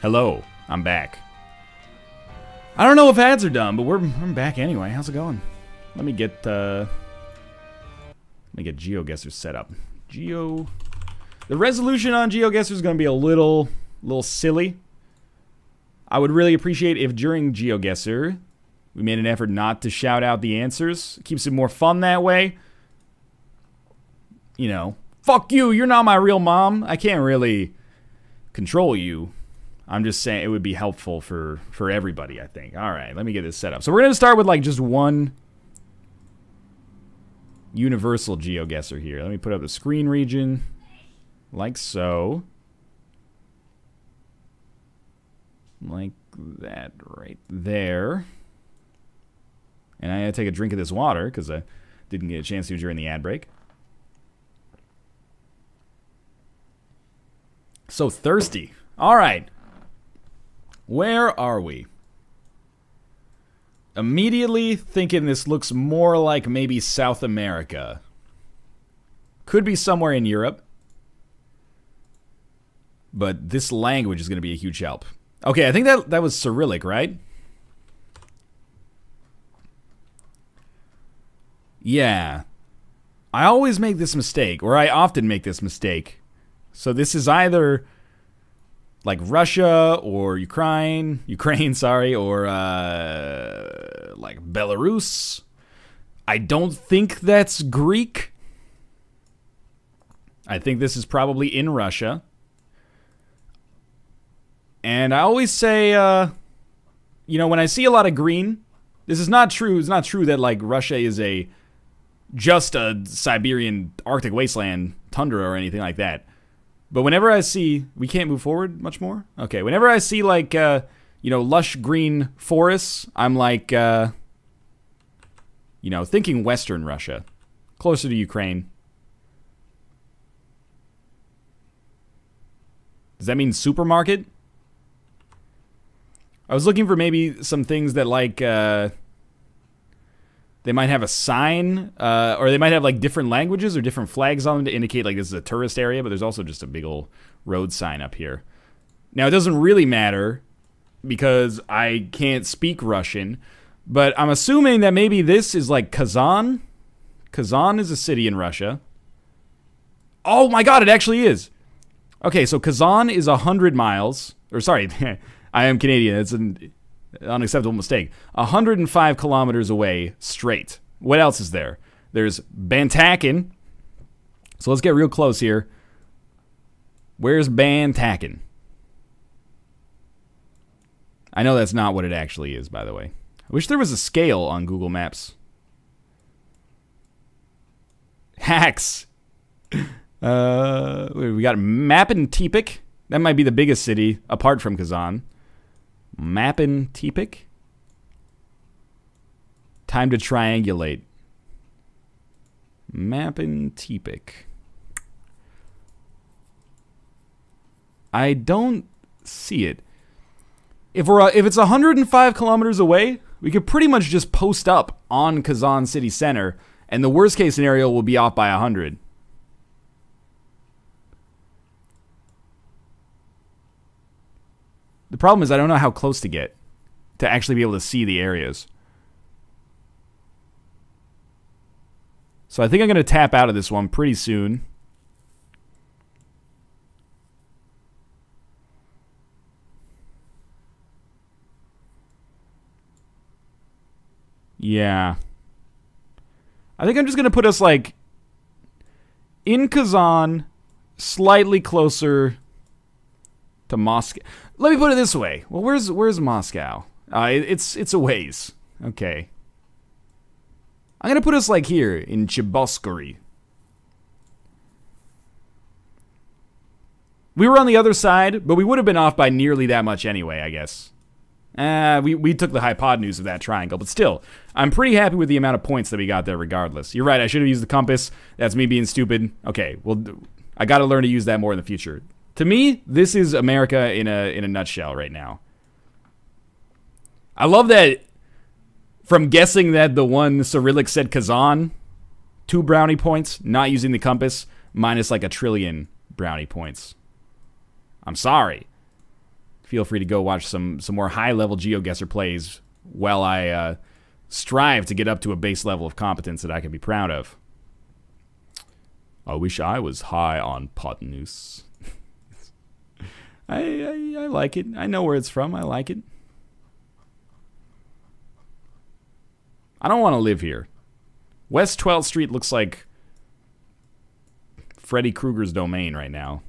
Hello, I'm back. I don't know if ads are done, but we're back anyway. How's it going? Let me get GeoGuessr set up. The resolution on GeoGuessr is going to be a little silly. I would really appreciate if during GeoGuessr we made an effort not to shout out the answers. It keeps it more fun that way. You know, fuck you, you're not my real mom. I can't really control you. I'm just saying it would be helpful for everybody, I think. All right, let me get this set up. So we're going to start with like just one universal GeoGuessr here. Let me put up the screen region like so. Like that right there. And I gotta take a drink of this water because I didn't get a chance to during the ad break. So thirsty. All right. Where are we? Immediately thinking this looks more like maybe South America. Could be somewhere in Europe. But this language is going to be a huge help. Okay, I think that was Cyrillic, right? Yeah. I always make this mistake, or I often make this mistake. So this is either like Russia or Ukraine, sorry, or like Belarus. I don't think that's Greek. I think this is probably in Russia. And I always say, you know, when I see a lot of green, this is not true. It's not true that like Russia is just a Siberian Arctic wasteland tundra or anything like that. But whenever I see, we can't move forward much more? Okay, whenever I see like, you know, lush green forests, I'm like, you know, thinking Western Russia, closer to Ukraine. Does that mean supermarket? I was looking for maybe some things that like, they might have a sign, or they might have like different languages or different flags on them to indicate like this is a tourist area, but there's also just a big old road sign up here. Now it doesn't really matter because I can't speak Russian, but I'm assuming that maybe this is like Kazan. Kazan is a city in Russia. Oh my god, it actually is. Okay, so Kazan is 100 miles, or sorry, I am Canadian, it's an unacceptable mistake. 105 kilometers away straight. What else is there? There's Bantaken. So let's get real close here. Where's Bantaken? I know that's not what it actually is, by the way. I wish there was a scale on Google Maps. Hacks. We got Mapin-Tepik. That might be the biggest city apart from Kazan. Mapin-Tepik. Time to triangulate. Mapin-Tepik. I don't see it. If it's 105 kilometers away, we could pretty much just post up on Kazan city center, and the worst case scenario will be off by 100. The problem is I don't know how close to get to actually be able to see the areas. So I think I'm going to tap out of this one pretty soon. Yeah. I think I'm just going to put us like in Kazan, slightly closer to Moscow. Let me put it this way. Well, where's Moscow? It's a ways. Okay. I'm gonna put us like here in Cheboksary. We were on the other side, but we would have been off by nearly that much anyway, I guess. We took the hypotenuse of that triangle, but still, I'm pretty happy with the amount of points that we got there regardless. You're right, I should have used the compass. That's me being stupid. Okay, well, I gotta learn to use that more in the future. To me, this is America in a nutshell right now. I love that from guessing that the one Cyrillic said Kazan, 2 brownie points, not using the compass, minus like 1 trillion brownie points. I'm sorry. Feel free to go watch some more high-level GeoGuessr plays while I strive to get up to a base level of competence that I can be proud of. I wish I was high on hypotenuse. I like it. I know where it's from. I like it. I don't want to live here. West 12th Street looks like Freddy Krueger's domain right now.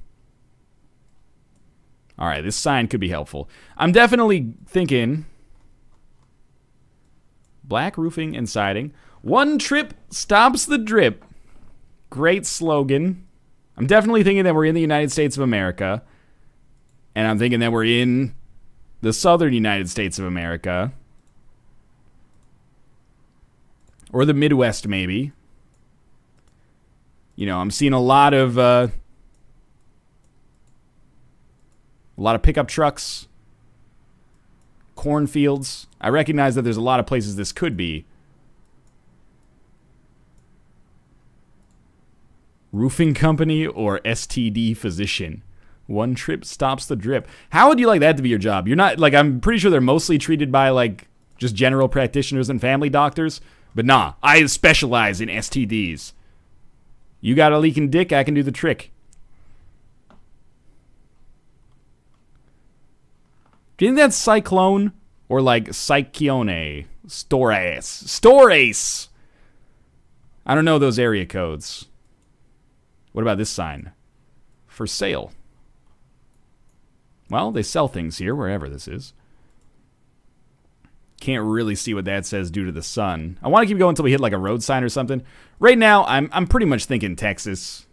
Alright, this sign could be helpful. I'm definitely thinking black roofing and siding. One trip stops the drip. Great slogan. I'm definitely thinking that we're in the United States of America. And I'm thinking that we're in the southern United States of America. Or the Midwest, maybe. You know, I'm seeing a lot of A lot of pickup trucks. Cornfields. I recognize that there's a lot of places this could be. Roofing company or STD physician. One trip stops the drip. How would you like that to be your job? You're not, like, I'm pretty sure they're mostly treated by, like, just general practitioners and family doctors. But nah, I specialize in STDs. You got a leaking dick, I can do the trick. Do you think that's cyclone or like cyclone? Storace. Storace! I don't know those area codes. What about this sign? For sale. Well, they sell things here, wherever this is. Can't really see what that says due to the sun. I want to keep going until we hit like a road sign or something. Right now, I'm pretty much thinking Texas.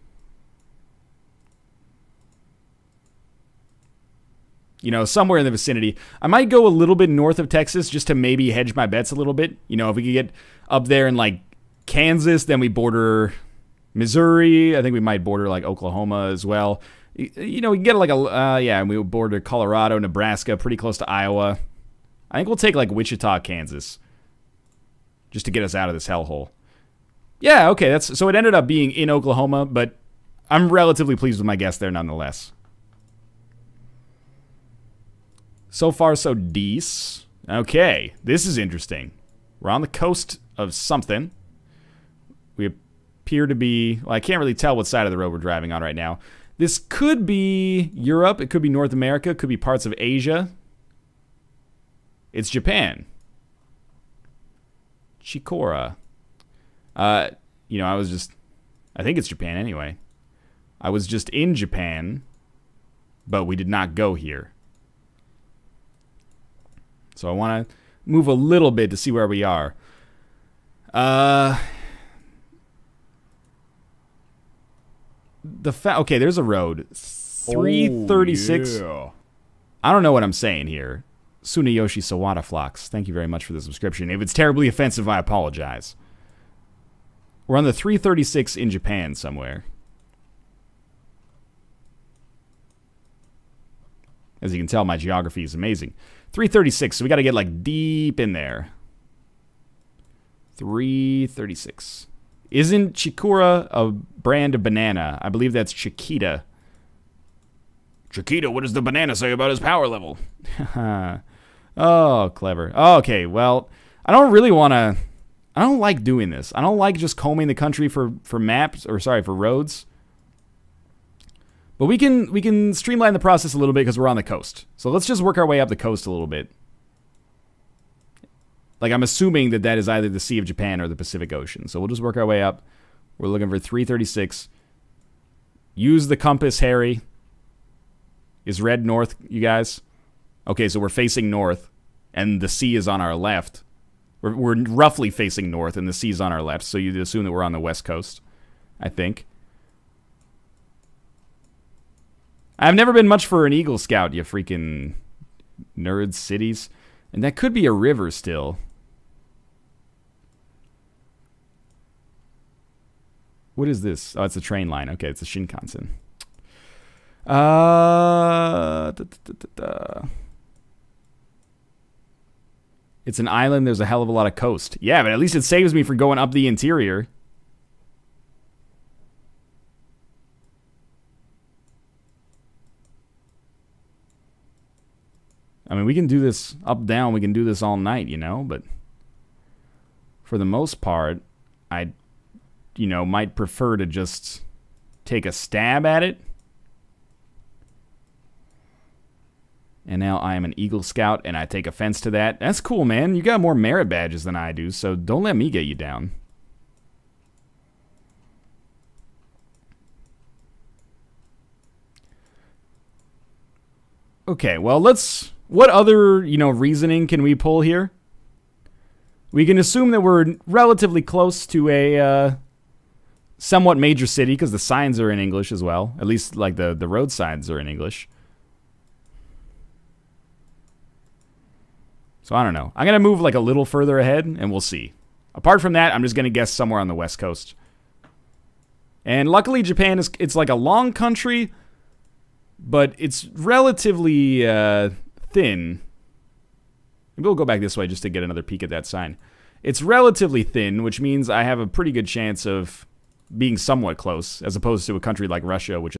You know, somewhere in the vicinity. I might go a little bit north of Texas just to maybe hedge my bets a little bit. You know, if we could get up there in like Kansas, then we border Missouri. I think we might border like Oklahoma as well. You know, we can get like a, yeah, and we would border Colorado, Nebraska, pretty close to Iowa. I think we'll take like Wichita, Kansas, just to get us out of this hellhole. Yeah, okay, so it ended up being in Oklahoma, but I'm relatively pleased with my guess there nonetheless. So far, so decent. Okay, this is interesting. We're on the coast of something. We appear to be, well, I can't really tell what side of the road we're driving on right now. This could be Europe, it could be North America, it could be parts of Asia. It's Japan. Chikora. You know, I think it's Japan anyway. I was just in Japan, but we did not go here. So I want to move a little bit to see where we are. Okay, there's a road. 336. Oh, yeah. I don't know what I'm saying here. Sunayoshi Sawada Flocks, thank you very much for the subscription. If it's terribly offensive, I apologize. We're on the 336 in Japan somewhere. As you can tell, my geography is amazing. 336, so we got to get like deep in there. 336. Isn't Chikura a brand of banana? I believe that's Chiquita. Chiquita, what does the banana say about his power level? Oh, clever. Okay, well, I don't really want to... I don't like doing this. I don't like just combing the country for maps, or sorry, for roads. But we can streamline the process a little bit because we're on the coast. So let's just work our way up the coast a little bit. Like, I'm assuming that that is either the Sea of Japan or the Pacific Ocean. So we'll just work our way up. We're looking for 336. Use the compass, Harry. Is red north, you guys? Okay, so we're facing north, and the sea is on our left. We're roughly facing north, and the sea's on our left, so you'd assume that we're on the west coast, I think. I've never been much for an Eagle Scout, you freaking nerd cities. And that could be a river still. What is this? Oh, it's a train line. Okay, it's a Shinkansen. It's an island. There's a hell of a lot of coast. Yeah, but at least it saves me from going up the interior. I mean, we can do this up, down. We can do this all night, you know, but for the most part, I, you know, might prefer to just take a stab at it. And now I am an Eagle Scout, and I take offense to that. That's cool, man. You got more merit badges than I do, so don't let me get you down. Okay, well, let's... What other, you know, reasoning can we pull here? We can assume that we're relatively close to a somewhat major city, because the signs are in English as well. At least, like, the road signs are in English. So I don't know. I'm going to move like a little further ahead, and we'll see. Apart from that, I'm just going to guess somewhere on the west coast. And luckily, Japan is, it's like a long country, but it's relatively thin. Maybe we'll go back this way just to get another peek at that sign. It's relatively thin, which means I have a pretty good chance of being somewhat close, as opposed to a country like Russia, which